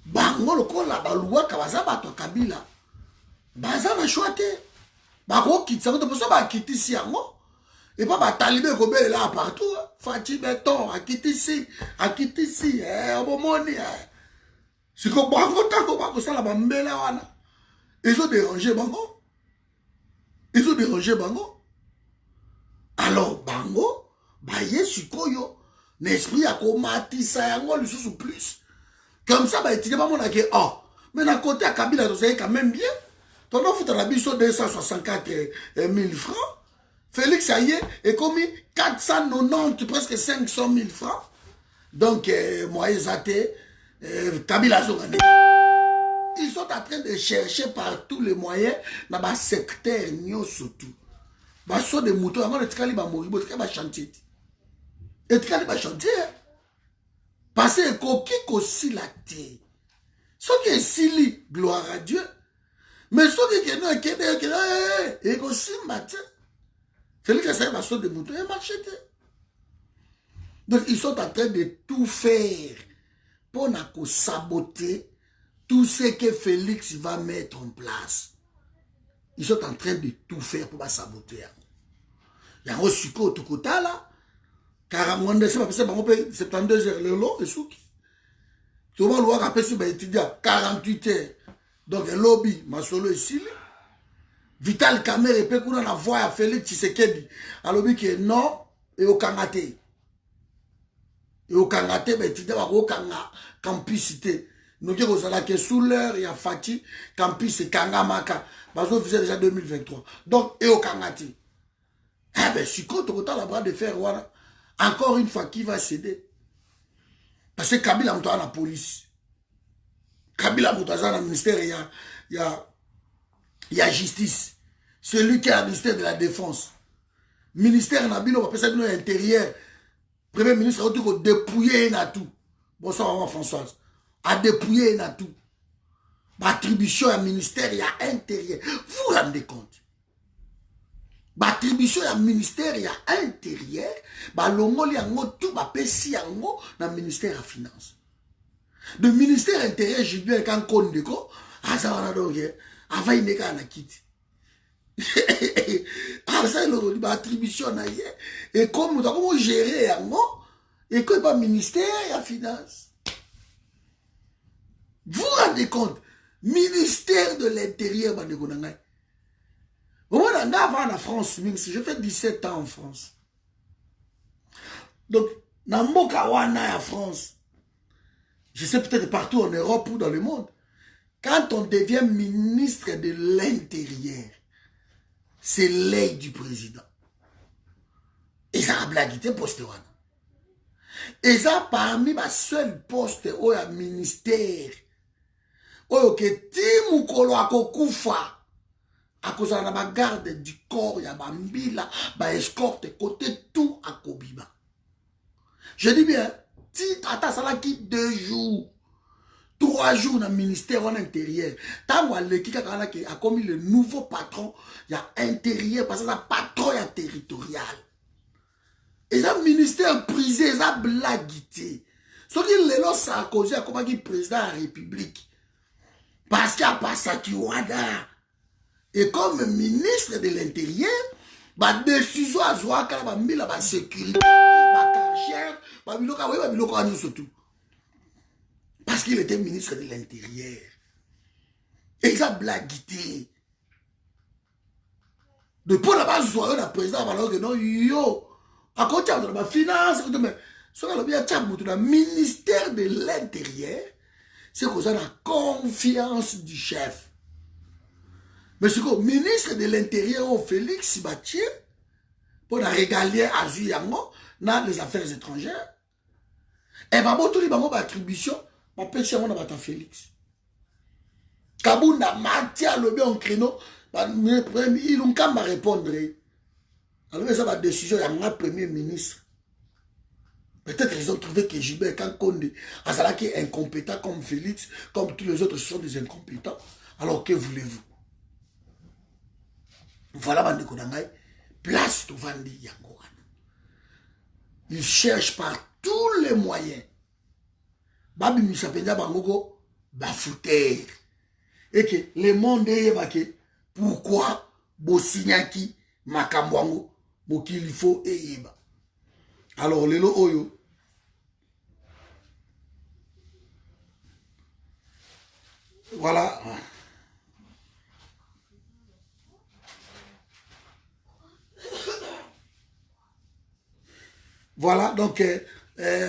Bango le code la balua kawaza bato Kabila. Baza na choite. Bako kitsa ko to ba kitisi yango. Et pas ma talibé comme là partout. Fatih Beton, à quitter ici, Obomoni. C'est comme Bango, tant ça la bambela wana. Ils ont dérangé Bango. Ils ont dérangé Bango. Alors Bango, baye sukoyo, l'esprit a comati ça yango le sous plus. Comme ça, bah, tu dis pas mon aké, oh, mais d'un côté à Kabila, tu sais quand même bien. Ton offre de la biso 264 000 francs. Félix Aye est commis 490, presque 500 000 francs. Donc, moi, Kabila Zogane. Ils sont en train de chercher par tous les moyens dans le secteur, surtout. Ils sont des moutons, avant de travailler, ils vont chanter. Et ils vont chanter. Parce que coquille aussi la terre. Ce qui est si gloire à Dieu. Mais ce qui est aussi matin. Félix Aye va sauter des moutons et marcher. Donc ils sont en train de tout faire pour saboter tout ce que Félix va mettre en place. Ils sont en train de tout faire pour saboter. Il y a un sucre tout côté là. 72 heures le lot et souki. Tout le monde doit rappeler sur étudiant 48 heures. Donc un lobby, ma solo ici. Vital Kamerhe et puis qu'on a voix à Félix Tshisekedi. Un lobby qui est non et au Kangate. Et au Kangate, ben étudiant au Kanga campusité. Nous disons que sous l'heure, il y a Fatih, campus et Kangamaka. Parce qu'on faisait déjà 2023. Donc, et au Kangate. Eh ben, je suis contre autant la bras de fer, voilà. Encore une fois, qui va céder? Parce que Kabila Moutoua la police. Kabila Moutoua dans le ministère, il y a justice. Celui qui est le ministère de la Défense. Ministère Nabilo, on appelle ça intérieur. Premier ministre, on dit dépouiller na tout. Bonsoir, maman Françoise. À dépouiller na tout. Attribution à ministère, il y a intérieur. Vous vous rendez compte? Attribution à ministère, il y a intérieur. L'ongoli yango tout, pesi yango dans le ministère de la Finance. Le ministère intérieur, j'ai vu quand Kondeko, Azawara donc, avant il n'est qu'à la quitte. Ça, il attribution na yé. Et comme comment gérer yango, et que pas ministère de la Finance. Vous vous rendez compte? Ministère de l'Intérieur, moi, avant en France, je fais 17 ans en France. Donc, dans Mokawana en France, je sais peut-être partout en Europe ou dans le monde, quand on devient ministre de l'Intérieur, c'est l'œil du président. Et ça a blaguité poste. Et ça, parmi ma seule poste, où il y a ministère, où il y a Timukolo Akokufa. À cause de la garde du corps, il y a Bambila, escorte, côté tout à Kobiba. Je dis bien, si attends, ça là qui 2 jours, 3 jours dans le ministère en intérieur, tant que l'équipe a commis le nouveau patron, il y a intérieur, parce que ça patron est territorial. Et ça ministère prisé, ça blaguité. Ce qui est là, ça a causé à comment il président de la République. Parce qu'il n'y a pas ça qui wada. Et comme ministre de l'Intérieur, ma décision à jouer à la sécurité, ma carrière, surtout. Parce qu'il était ministre de l'Intérieur. Et ça blaguité. Depuis la base, le président va dire que non, yo, à côté de la finance, mais ce qu'on a bien le ministère de l'Intérieur, c'est qu'on a la confiance du chef. Mais ce que le ministre de l'Intérieur, Félix Sibatier, pour la régaler à Zuyango dans les affaires étrangères. Et bah, bon, tout les bango attribution, ma petit on a battu Félix. Kabounda, Matia, le bien en créneau, ils n'ont qu'à me répondre. Alors, ça va décision, il y a un premier ministre. Peut-être qu'ils ont trouvé que Gilbert Kankonde, Azala qui est incompétent comme Félix, comme tous les autres, ce sont des incompétents. Alors, que voulez-vous? Voilà, Bande Konangai, place de Vandi Yango. Ils cherchent par tous les moyens. Babi Misapenda Bangogo, bafouter. Et que le monde est évacué. Pourquoi Bosignaki, Makambwango, Bokilifo et Yeba. Alors, Lelo Oyo. Voilà. Voilà, donc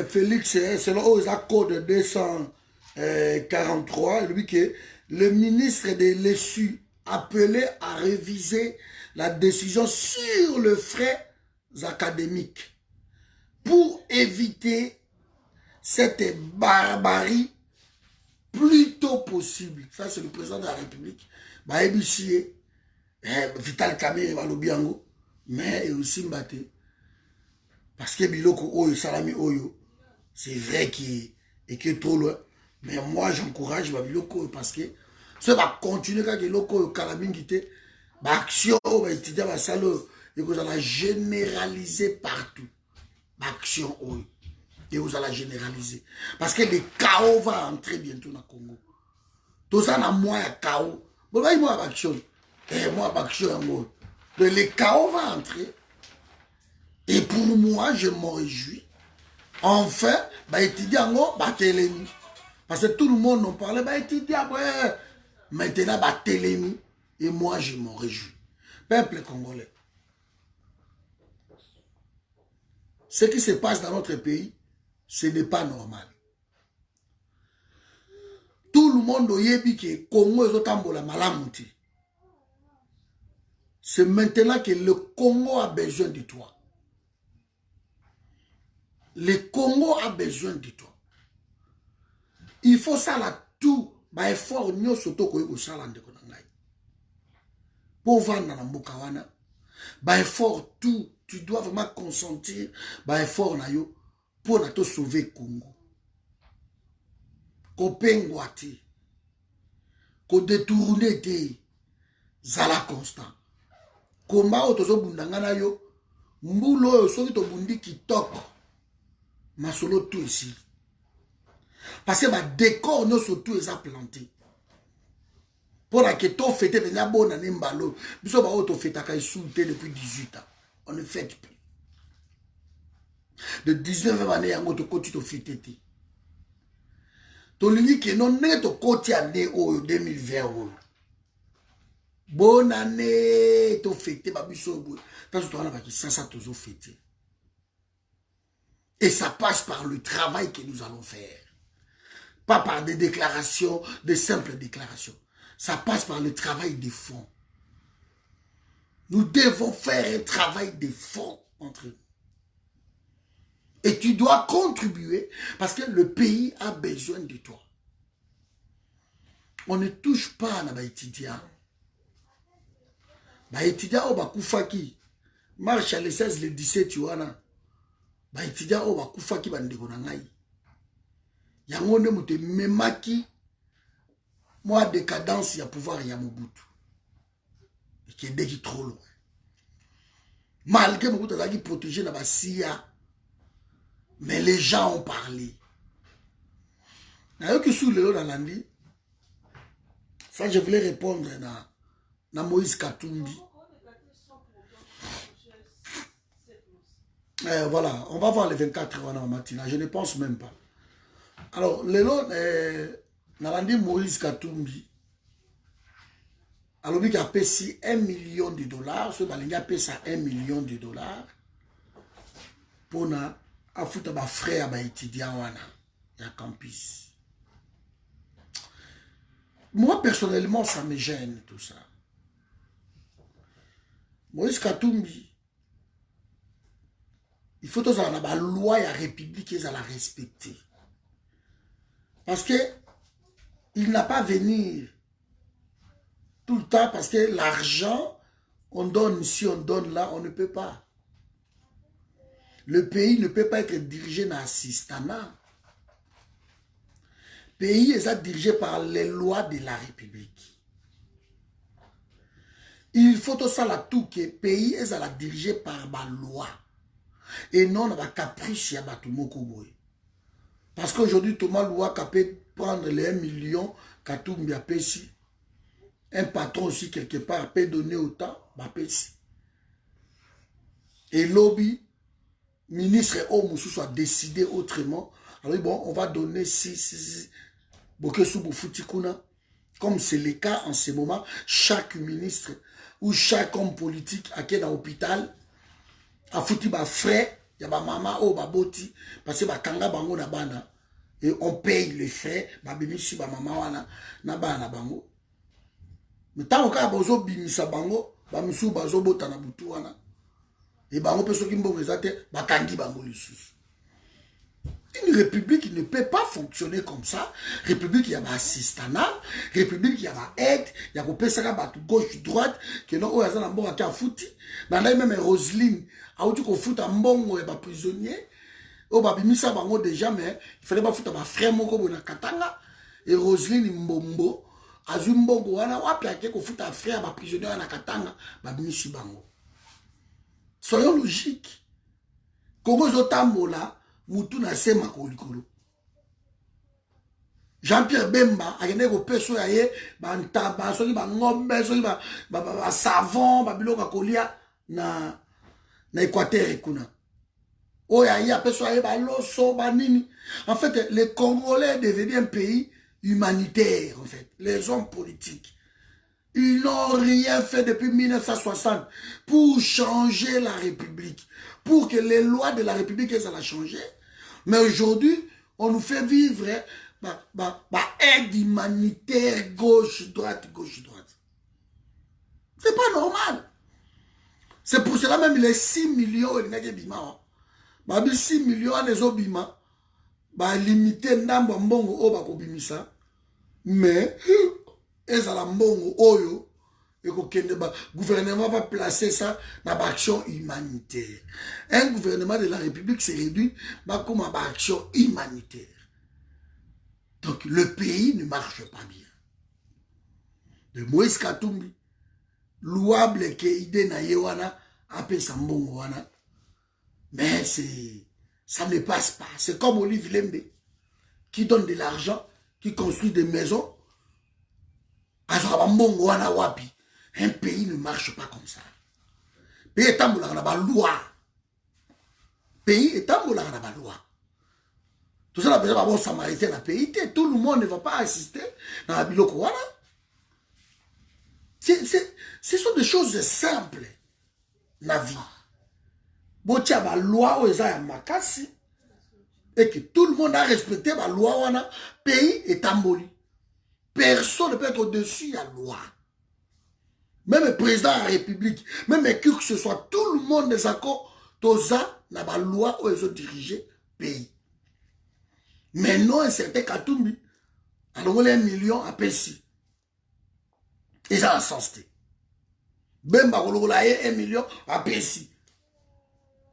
Félix, selon le code 243, lui que le ministre de l'ESU appelé à réviser la décision sur les frais académiques pour éviter cette barbarie plus tôt possible. Ça, c'est le président de la République. Bah, Vital Kamerhe va l'obiango, mais aussi Mbaté. Parce que Biloko Oyo, Salami Oyo, c'est vrai qu'il est trop loin. Mais moi, j'encourage Biloko parce que ça va continuer quand Biloko Oyo, Kalabin quitté, l'action, étudier la salle, et vous allez généraliser partout. L'action Oyo. Et vous allez généraliser. Parce que le chaos va entrer bientôt dans le Congo. Tout ça, dans moi, il y a chaos. Vous voyez, moi, l'action. Et moi, l'action, le chaos va entrer. Et pour moi, je m'en réjouis. Enfin, étudiant, télémi. Parce que tout le monde en parlait, étudiant, maintenant, télémi. Et moi, je m'en réjouis. Peuple congolais. Ce qui se passe dans notre pays, ce n'est pas normal. Tout le monde oyebi que Congo est otambola malamuti. C'est maintenant que le Congo a besoin de toi. Le Congo a besoin de toi. Il faut ça là tout. Bah effort nyo soto ko yeko sala ndeko na ngai. Pour vendre na mboka wana. Bah effort tout. Tu dois vraiment consentir. Bah effort na yo pour na to sauver Congo. Ko pengwa te. Ko détourner te. Zala constant. Komba otozo bundanga na yo. Mbulo yo soki to bundi kitoko. Masolo tout ici. Parce que ma décor nous surtout est planté. Pour que tu fêtes venir bon année mbalo. Biso ba auto fêta ka insulté depuis 18 ans. On ne fête plus. De 19 années yango to koti to fêté. To lingi que non ne to koti année au 2020. Bonne année to fêté ba biso bo. Parce que to na ba ki ça tozo fêté. Et ça passe par le travail que nous allons faire. Pas par des déclarations, des simples déclarations. Ça passe par le travail de fond. Nous devons faire un travail de fond entre nous. Et tu dois contribuer parce que le pays a besoin de toi. On ne touche pas à l'étudiant. L'étudiant, on va koufaki. Marche à le 16, le 17, tu vois. L'étudiant, on va koufaki. Yango ne moute memaki moi décadence ya pouvoir ya Mobutu et qui est dès qui trop loin malgré Mobutu a qui protégé la Bassia mais les gens ont parlé na yo qui sous le dans l'andi ça je voulais répondre na Moïse Katumbi. Voilà, on va voir les 24 heures en matin, je ne pense même pas. Alors, lelo, Narandi Moïse Katumbi, alors il a payé $1 million, ce balinga a payé ça $1 million pour na afouta ba frère ba étudiant wana ya campus. Moi personnellement ça me gêne tout ça. Moïse Katumbi, il faut que la loi et la république ils la respecter. Parce que il n'a pas venir tout le temps parce que l'argent, on donne ici, on donne là, on ne peut pas. Le pays ne peut pas être dirigé dans l'assistanat. Le pays est dirigé par les lois de la République. Il faut tout ça tout que le pays est dirigé par la loi. Et non la caprice ya batu moko boy. Parce qu'aujourd'hui Thomas Louaka peut prendre les 1 million Katumbi a pesi. Un patron aussi quelque part peut donner autant ba pesi. Et lobby ministre Omoussou soit décidé autrement. Alors bon, on va donner 6 Bokesubu Futikuna. Comme c'est le cas en ce moment, chaque ministre ou chaque homme politique à qui est dans l'hôpital a foutu ba frais, il y a ba maman ou ba boti, parce que ba kanga bango na bana, et on paye les frais, ba bimisi ba maman wana na bana bango. Mais tant que bozo bimisa bango, ba misu bazo bota na butu wana, et bango peso kimbo rezate, ba kangi bango lisusu. Une république ne peut pas fonctionner comme ça. République, il y a un assistanat. République, il y a un aide. Il y a un peu gauche, droite. Que non, il y a un bon à fouti. Dans la même Roselyne, a où tu peux foutre un bon prisonnier. Oh, bah, ça bango déjà, mais il fallait pas foutre un frère moko na katanga. Et Roselyne Mbombo, Azumbongo, wana wapi ake ko foutre un frère ba prisonnier na katanga, ba bimisi bango. Soyons logiques. Congo zotambola. Mutuna sema kolikolo. Jean-Pierre Bemba a gagné au peso yaye bantaba soki ba ngombe soki ba savon ba biloko kolia na Équateur kuna. Oya ya peso yaye ba loso ba nini. En fait, le Congolais est devenu un pays humanitaire en fait, les hommes politiques. Ils n'ont rien fait depuis 1960 pour changer la République, pour que les lois de la République ça la changé. Mais aujourd'hui, on nous fait vivre aide humanitaire gauche, droite. C'est pas normal. C'est pour cela même les 6 millions, les 6 millions les obima, limité ndambo mbongo o bakobimisa, mais ezala mbongo oyo le gouvernement va placer ça dans l'action humanitaire. Un gouvernement de la République s'est réduit comme une action humanitaire. Donc le pays ne marche pas bien. De Moïse Katumbi, louable que idée na yewana, appelle sa mbongo wana. Mais ça ne passe pas. C'est comme Olive Lembe, qui donne de l'argent, qui construit des maisons. Mbongo wana wapi. Un pays ne marche pas comme ça. Pays est en loi. Pays est en loi. Tout ça, la bon samaritain, la pays, tout le monde ne va pas assister dans la biloko. Ce sont des choses simples. La vie. Bon, tiens, la loi, et que tout le monde a respecté la loi, pays est en personne ne peut être au-dessus de la loi. Même le président de la République, même qui que ce soit, tout le monde des accords, tout ça, n'a pas de loi où ils ont dirigé le pays. Mais non, un certain Katumbi, alors on a 1 million à Pessi. Et ça a sens. Même on a 1 million à Pessi.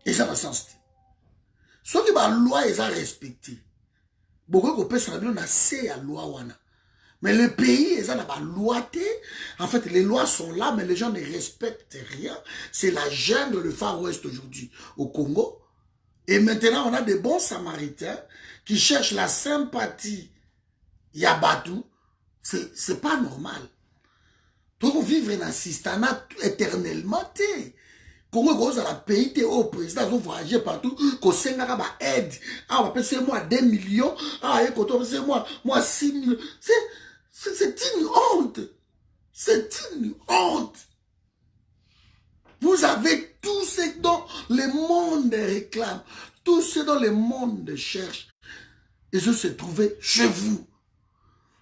Et ça a sens. Ce qui est la loi, ils ont respecté. Beaucoup de personnes ont assez à la loi. Mais le pays, ils ont la loi. En fait, les lois sont là, mais les gens ne respectent rien. C'est la jungle, le Far West aujourd'hui au Congo. Et maintenant, on a des bons samaritains qui cherchent la sympathie. Yabatou, c'est pas normal. Pour vivre dans Sistana éternellement, Congo, c'est la pays, au président, ils ont voyagé partout, qu'on s'est aide. Ah, on appelle c'est moi 2 millions. Ah, écoute, c'est moi 6 millions. C'est une honte. C'est une honte. Vous avez tout ce dont le monde réclame, tout ce dont le monde cherche. Et ça se trouvait chez vous.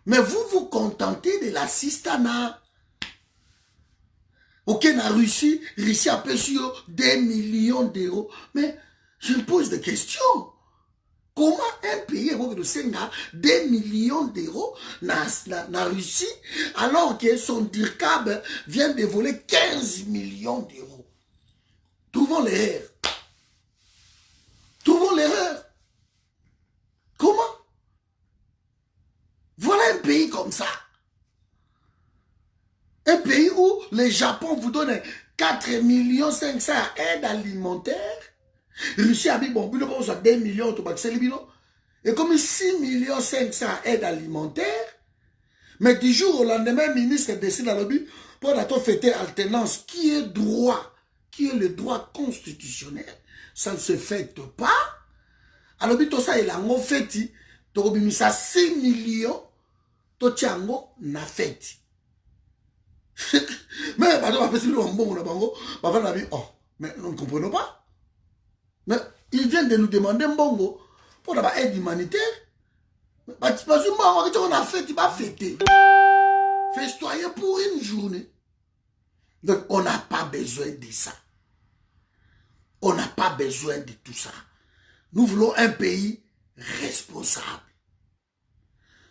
Mais vous vous contentez de l'assistanat. Ok, la Russie a payé 2 millions d'euros. Mais Je me pose des questions. Comment un pays a 2 millions d'euros dans Russie alors que son DIRCAB vient de voler 15 millions d'euros? Trouvons l'erreur. Trouvons l'erreur. Comment? Voilà un pays comme ça. Un pays où le Japon vous donne 4,5 millions aide alimentaire. Russie a dit, bon, il y a 2 millions, et comme 6,5 millions aide alimentaire, mais du jour au lendemain, le ministre décide à l'objet pour la fêter alternance, qui est droit, qui est le droit constitutionnel, ça ne se fête pas. Alors, tout ça, il a en fait, tu as 6 millions, tu as na fête. Mais, par exemple, mais nous ne comprenons pas. Mais ils viennent de nous demander un bongo pour l'aide humanitaire. Parce que on a fait, tu vas fêter. Festoyer pour une journée. Donc, on n'a pas besoin de ça. On n'a pas besoin de tout ça. Nous voulons un pays responsable.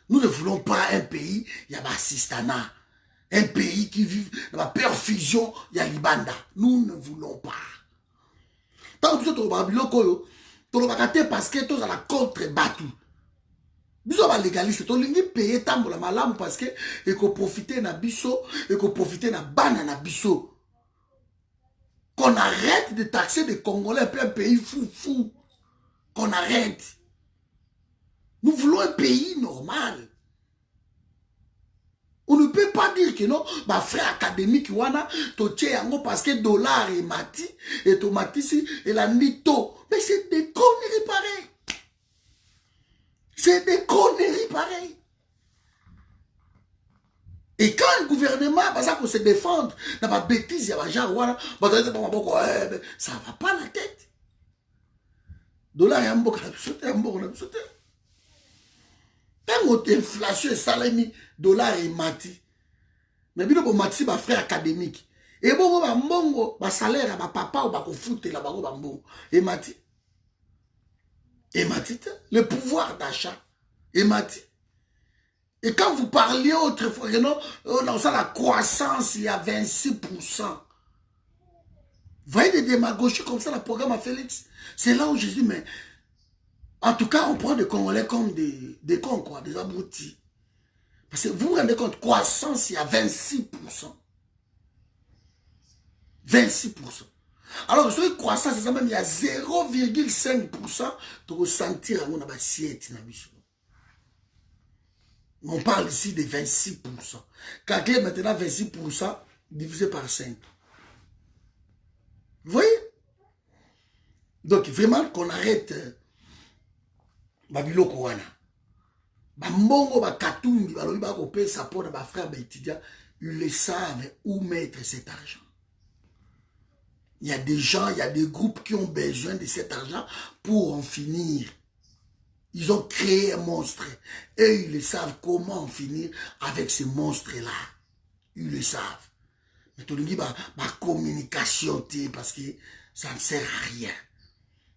Nous ne voulons pas un pays, il y a l'assistanat. Un pays qui vit dans la perfusion, il y a l'Ibanda. Nous ne voulons pas. Tant que vous avez dit parce que vous avez contre battu. Vous avez légaliste, vous avez payé tant pour la malam parce que vous avez profité de biso, vous avez profité de banane biso. Qu'on arrête de taxer des Congolais un pays fou. Qu'on arrête. Nous voulons un pays normal. On ne peut pas dire que non, ma frère académique, parce que dollar est mati, et tomati, et la nito. Mais c'est des conneries pareilles. C'est des conneries pareilles. Et quand un gouvernement, ça pour se défendre, dans ma bêtise, il y a ça va pas la tête. Dollar est un bon, quand l'inflation est salami, dollar est mati. Mais bien que mati, ma frère académique. Et bon, ma salaire, ma papa, ou ma foot, la bon. Et mati. Et mati, le pouvoir d'achat. Et mati. Et quand vous parliez autrefois, non, ça, la croissance, il y a 26%. Vous voyez des démagogies comme ça, le programme à Félix. C'est là où je dis, mais en tout cas, on prend des Congolais comme des cons, quoi, des abrutis. Parce que vous vous rendez compte, croissance, il y a 26%. 26%. Alors, sur une croissance, c'est même, il y a 0,5% de ressentir à mon assiette. On parle ici de 26%. Calculez maintenant 26% divisé par 5. Vous voyez? Donc, vraiment, qu'on arrête Babiloko wana. Bambongo bakatumbi balobi bakope support ba frère ba étudiants, ils le savent où mettre cet argent. Il y a des gens, il y a des groupes qui ont besoin de cet argent pour en finir. Ils ont créé un monstre et ils le savent comment en finir avec ce monstre-là. Ils le savent. Mais tout le monde ma communication parce que ça ne sert à rien.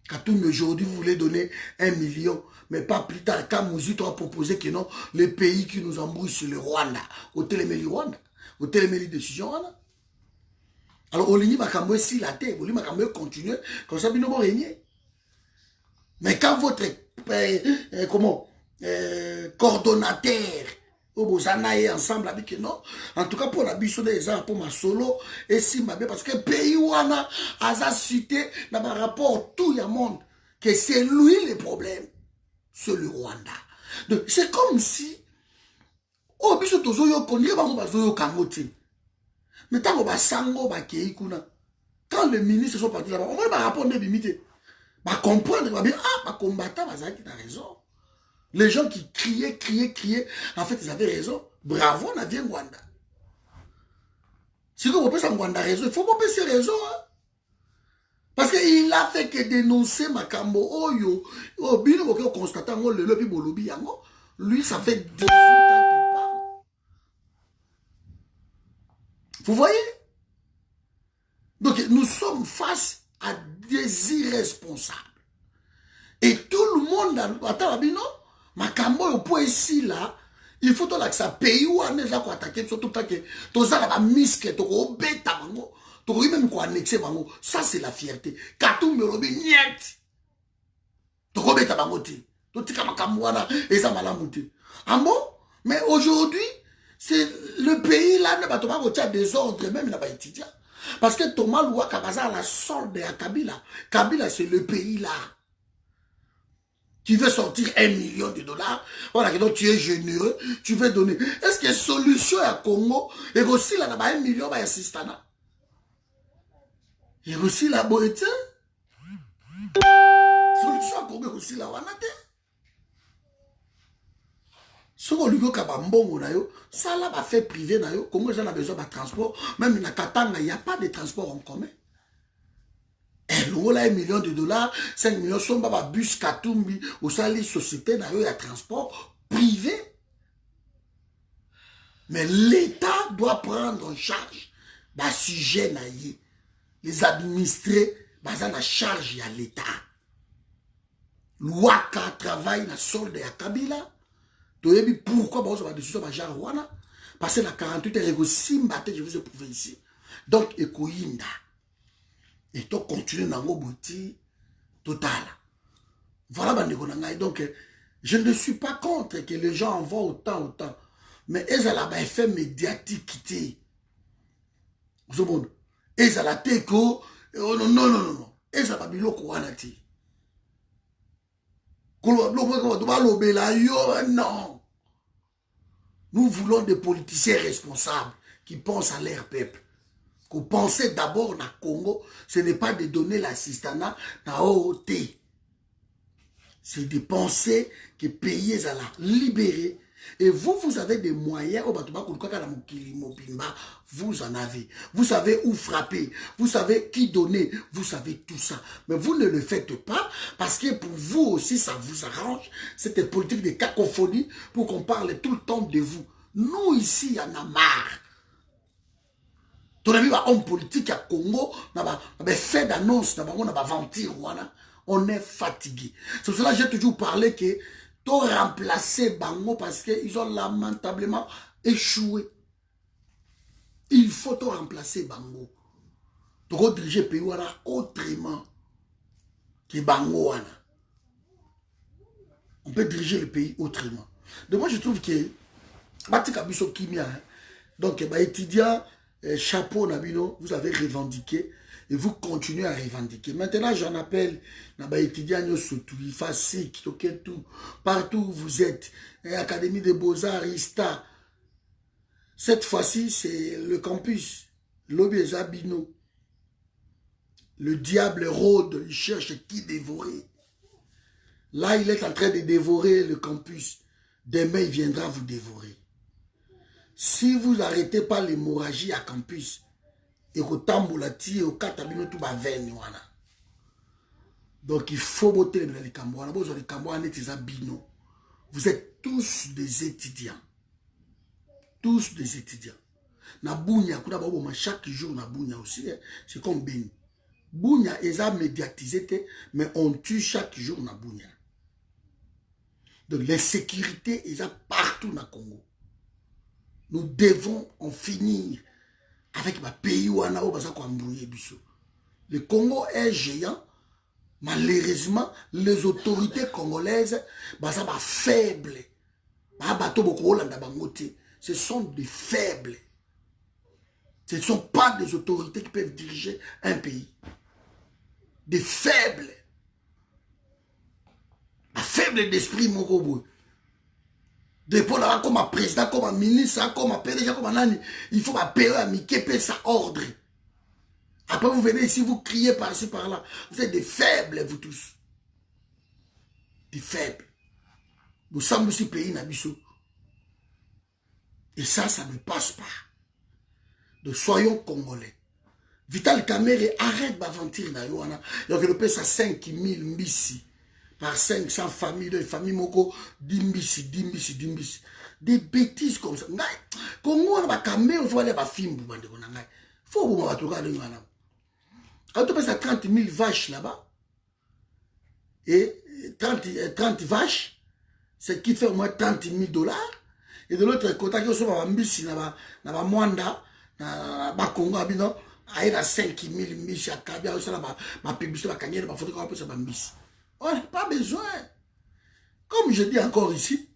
Quand aujourd'hui, vous voulez donner 1 million, mais pas plus tard, quand Mouzito a proposé que non, le pays qui nous embrouille, c'est le Rwanda. Au téléméli Rwanda. Au téléméli décision Rwanda. Alors, Oligny Makambo si la terre, Oligny Makambo continue, comme ça, nous régner. Mais quand votre coordonnateur, vous en ensemble avec non, en tout cas pour la biso des arts, pour ma solo, et si ma bien, parce que le pays où on a cité dans un rapport tout le monde, que c'est lui le problème, c'est le Rwanda. Donc, c'est comme si, oh, biso tozo yo konye, bazo yo kamoti. Mais tant qu'on va sango, quand le ministre sont partis là-bas, on va répondre des limites. Va comprendre, va bien, ah, va combattre, va dire qu'il a raison. Les gens qui criaient, en fait, ils avaient raison. Bravo, on a bien Rwanda. Si vous pensez à Rwanda raison, il faut pas penser raison. Hein? Parce qu'il a fait que dénoncer Makambo, lui, ça fait 18 ans qu'il parle. Vous voyez? Donc, nous sommes face à des irresponsables. Et tout le monde, attends, non, ma cambo au point ici, là, il faut que ça paye ou on est là pour attaquer, surtout que tout ça, la misque, tout au bêta, mango, tout même quoi annexer, mango. Ça, c'est la fierté. Katou me robi, niet. Tout au bêta, mango, tout tika makamouana, et ça m'a la montée. Ah bon? Mais aujourd'hui, c'est le pays là, ne va pas des ordres, même là-bas étudiant. Parce que Thomas Loua Kabaza la solde à Kabila. Kabila, c'est le pays là. Tu veux sortir $1 million. Voilà, donc tu es généreux, tu veux donner. Est-ce que solution à Congo, et aussi là, $1 million, bah, assistana. Et aussi la boîte. Solution à Congo, aussi là, wanate. Ce qu'on lui dit ça là va faire privé, Congo, ils ont besoin de transport. Même dans Katanga, il n'y a pas de transport en commun. Et nous, là, $1 million, 5 millions, sont pas bus Katumbi, ou ça, les sociétés, il y a transport privé. Mais l'État doit prendre en charge le sujet, les administrés, ils ont charge à l'État. L'Ouaka travaille dans le solde à Kabila. Pourquoi vous avez décision de genre wana? Parce que la 48 heures, je vous ai prouvé ici. Donc, Ekoyinda. Et tu continues dans le bouti total. Voilà, donc, je ne suis pas contre que les gens envoient autant. Mais ils ont un effet médiatique. Vous comprenez? Ils ont la teco. Non. Ils ont un biloko wanati. Non. Nous voulons des politiciens responsables qui pensent à leur peuple. Que penser d'abord dans le Congo, ce n'est pas de donner l'assistanat dans OOT. C'est de penser que pays à la libérer. Et vous avez des moyens, vous en avez. Vous savez où frapper, vous savez qui donner, vous savez tout ça. Mais vous ne le faites pas parce que pour vous aussi, ça vous arrange. Cette politique de cacophonie pour qu'on parle tout le temps de vous. Nous, ici, il y en a marre. Ton ami, homme politique à Congo, on a fait d'annonce, on a vendu, on est fatigué. C'est pour cela que j'ai toujours parlé que tu remplacer Bango parce qu'ils ont lamentablement échoué. Il faut te remplacer Bango. Tu dois diriger le pays autrement que Bango. On peut diriger le pays autrement. Donc moi je trouve que donc étudiant, chapeau Nabino, vous avez revendiqué et vous continuez à revendiquer. Maintenant, j'en appelle les étudiants facile, tout, partout où vous êtes, Académie des Beaux-Arts, ISTA. Cette fois-ci, c'est le campus, Lobby Zabino. Le diable rôde, il cherche qui dévorer. Là, il est en train de dévorer le campus. Demain, il viendra vous dévorer. Si vous n'arrêtez pas l'hémorragie à campus, et qu'au tamboulati, au katabino, tout va venir. Donc, il faut voter les Cambouana. Vous êtes tous des étudiants. Tous des étudiants. Na Bounia, chaque jour, na Bounia aussi, c'est comme Beni. Bounia est médiatisé, mais on tue chaque jour na Bounia. Donc, l'insécurité est partout dans le Congo. Nous devons en finir avec le pays où on a le Congo est géant. Malheureusement, les autorités congolaises sont faibles. Ce sont des faibles. Ce ne sont pas des autorités qui peuvent diriger un pays. Des faibles. Faible d'esprit, mon robot. Depuis là, comme un président, comme un ministre, comme un PDG, comme un nani, il faut payer à Mikepe sa ordre. Après, vous venez ici, vous criez par-ci, par-là. Vous êtes des faibles, vous tous. Des faibles. Vous semblez aussi pays Nabiso. Et ça ne passe pas. Donc, soyons congolais. Vital Kamerhe, arrête d'aventure. Donc, le pays, ça 5 000 mbisi. Par 500 familles, de familles moko, dimbisi. Des bêtises comme ça. Congo, on va camé, on va aller à film. Il faut que vous regardiez là. Quand on passe à 30 000 vaches là-bas, et 30 vaches, ce qui fait au moins 30 000 $. Et de l'autre côté, il y a Mbisi, na Mwanda, na Bakongo, abino, il y a 5 000 Mbisi, à Kabia, il y a ma publicité, ma cagnotte, ma photo, on peut s'appeler Mbisi. On n'a pas besoin. Comme je dis encore ici,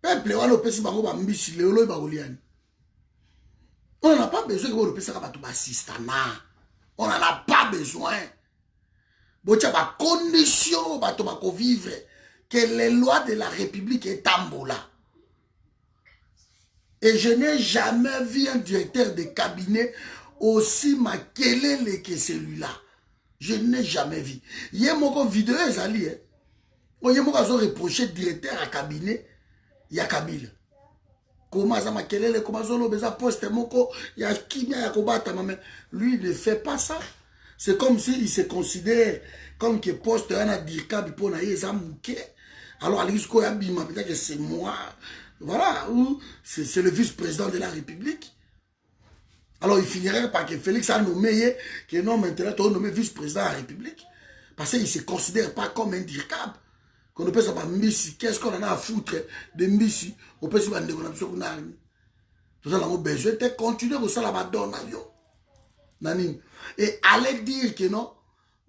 peuple, on a le bango Mbisi, le Olo, Bagolian. On n'a pas besoin que vous le puissiez faire assistana. On n'en a pas besoin. Bon, il y a des conditions pour vivre que les lois de la République est tambola. Et je n'ai jamais vu un directeur de cabinet aussi maquelé que celui-là. Je n'ai jamais vu. Il y a une vidéo, il y a une reproché directeur à cabinet, il y a Kabila. Comment ça maquelé, comment ça l'a poste, il y a qui y a combattre, mais lui il ne fait pas ça. C'est comme s'il se considère comme que poste un dirkab pour naïe ça mouké. Alors à l'isco yabima peut-être que c'est moi. Voilà, ou c'est le vice-président de la République. Alors il finirait par que Félix a nommé, que non, maintenant tu as nommé vice-président de la République. Parce qu'il ne se considère pas comme un dirkab. Qu'on peut savoir Mbisi, qu'est-ce qu'on en a à foutre de Mbisi? On peut savoir de qu'on a tout ça, on a besoin de continuer comme ça la madone. Et aller dire que non,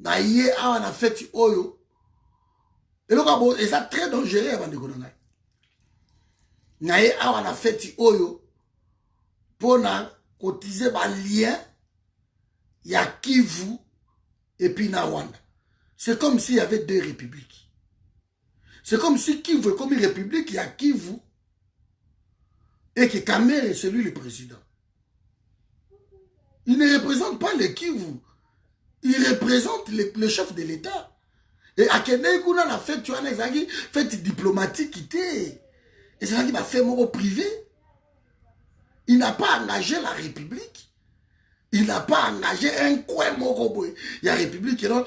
on a fait oyo. Et donc, c'est très dangereux avant de qu'on a. Naye awa na feti oyo pour na cotiser ba lien ya Kivu et puis na Rwanda. C'est comme s'il y avait deux républiques. C'est comme si Kivu est comme une république, il y a Kivu et que Kamer est celui le président. Il ne représente pas le Kivu. Il représente le chef de l'État. Et à Kenya, on a fait, tu as fait diplomatique qui était. Et c'est ça qui m'a fait mon privé. Il n'a pas engagé la République. Il n'a pas engagé un coin moko. Il y a République qui non,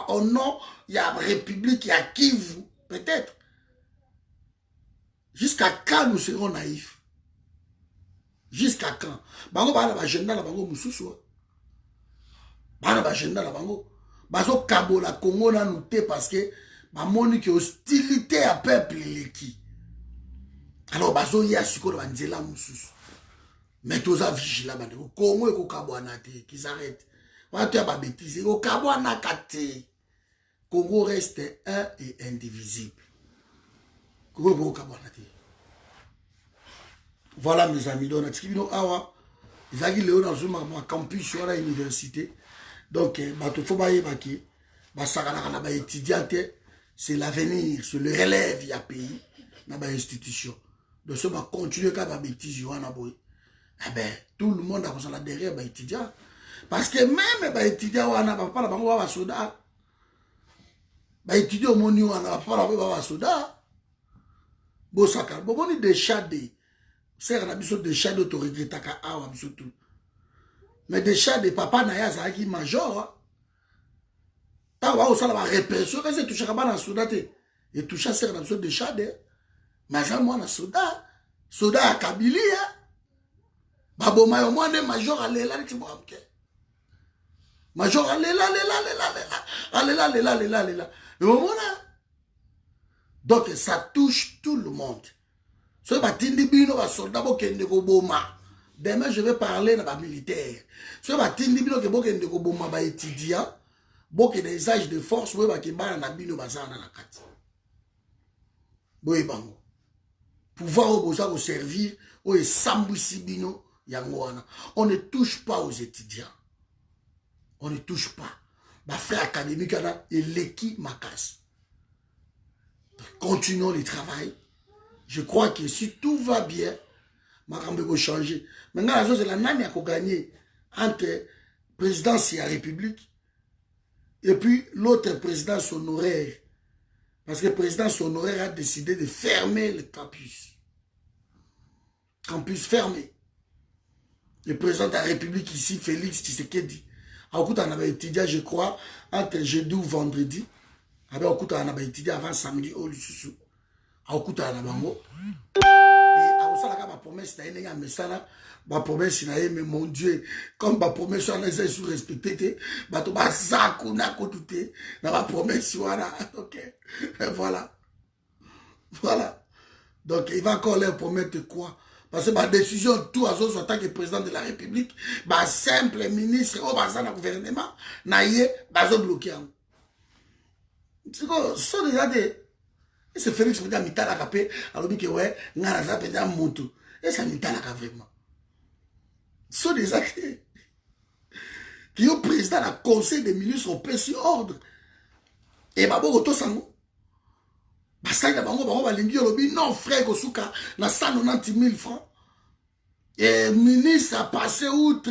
au nom, il y a République, il y a Kivu, peut-être. Jusqu'à quand nous serons naïfs? Jusqu'à quand? Bango ba na agenda la bango mususu. Ba na agenda la bango. Bazo kabola Congo na nouté parce que ba moni que hostilité à peuple leki. Alors bazo ya siko na nzela mususu. Mais tous a vigila ba de Congo ko kabwana te qui s'arrête. Wa tu ba bêtise ko kabwana kate. Congo reste un et indivisible. Congo ko kabwana te. Voilà mes amis, donc Tikibino Awa, Zagi Léo dans un campus sur la université. Donc, il faut que les étudiants, c'est l'avenir, c'est le relève du pays dans l'institution. Donc, si on continue à faire des bêtises, tout le monde a besoin derrière les étudiants. Parce que même les étudiants, on n'a pas la banque de soda. Les étudiants, on n'a pas la banque de soda. Bon, ça, bon, des chats. C'est un abisso de chat d'autorité taka awa tout. Mais des chats de papa naya zaki major. Ta wa osala ba répression quand c'est touché ka bana soda te. Et touché c'est un abisso de chat de. Mais ça moi na soda. Soda à Kabili ya. Babo mayo moi ne major alela ti mo amke. Major alela. Donc ça touche tout le monde. Demain, je vais parler de la militaire. Si vous avez des étudiants, des âges de force, vous avez pouvoir servir, on ne touche pas aux étudiants. On ne touche pas. Ma frère académique, et l'équipe Makas. Continuons le travail. Je crois que si tout va bien, Makambe va changer. Maintenant, la chose, c'est la nani qui a gagné entre présidence et la République. Et puis, l'autre président honoraire. Parce que le président honoraire a décidé de fermer le campus. Campus fermé. Le président de la République ici, Félix Tshisekedi, a étudié, je crois, entre jeudi ou vendredi. Il a étudié avant samedi au Lususu. Et asalaka ba promesse na ye ndenge amesala ba promesse na ye mais mon Dieu comme ba promesse wana eza sous respecté bato baza kuna kutu te na ba promesse wana ok voilà donc il va encore leur promettre quoi parce que ma décision tout à en tant que président de la République ba simple ministre au baza na gouvernement na ye bazo bloquer en so déjà de et c'est Félix Moudia Mitalaka pe alors que ouais ngana za penda moto et ça Mitalaka vraiment so déjà qui est président du conseil des ministres au pays ordre et babo goto sango basaka bango bango balingi lobi non frère kosuka na 190 000 francs et ministre a passé outre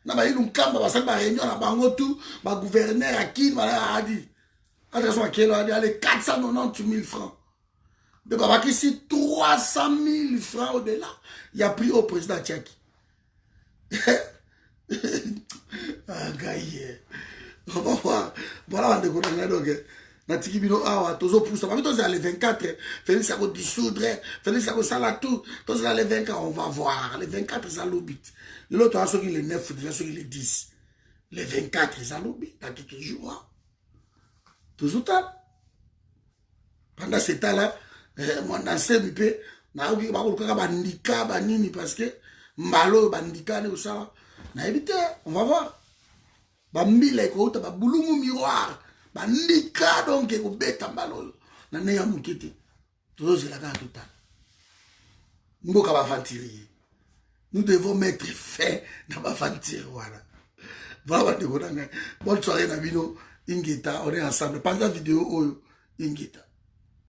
na ba yilu kamba basaka ba réunion na bango tout ba gouverneur à qui ba a dit adresse-moi quel allez 490 000 francs de babaki si 300 000 francs au-delà il a pris au président Tchaki ah gaïe on va voir voilà on est donc natiki bino awa tozo poussa mais tozo les 24 Félix a dissoudre Félix a sala tout tozo les 24 on va voir les 24 ça l'obit l'autre a sorti les 9 déjà sorti les 10 les 24 ça l'obit dans quelques jours toujours pendant ce temps là mon ancien MP na oki ba ko ka bandika banini parce que mbalo bandika ne usala na éviter on va voir bambile ko ta ba bulungu miroir bandika donc ko beta mbalo na ne ya mukete toujours la ga total mboka ba fantiri nous devons mettre fin na ba fantiri voilà de bonne soirée na bino ingeta on est ensemble pendant vidéo oyo ingeta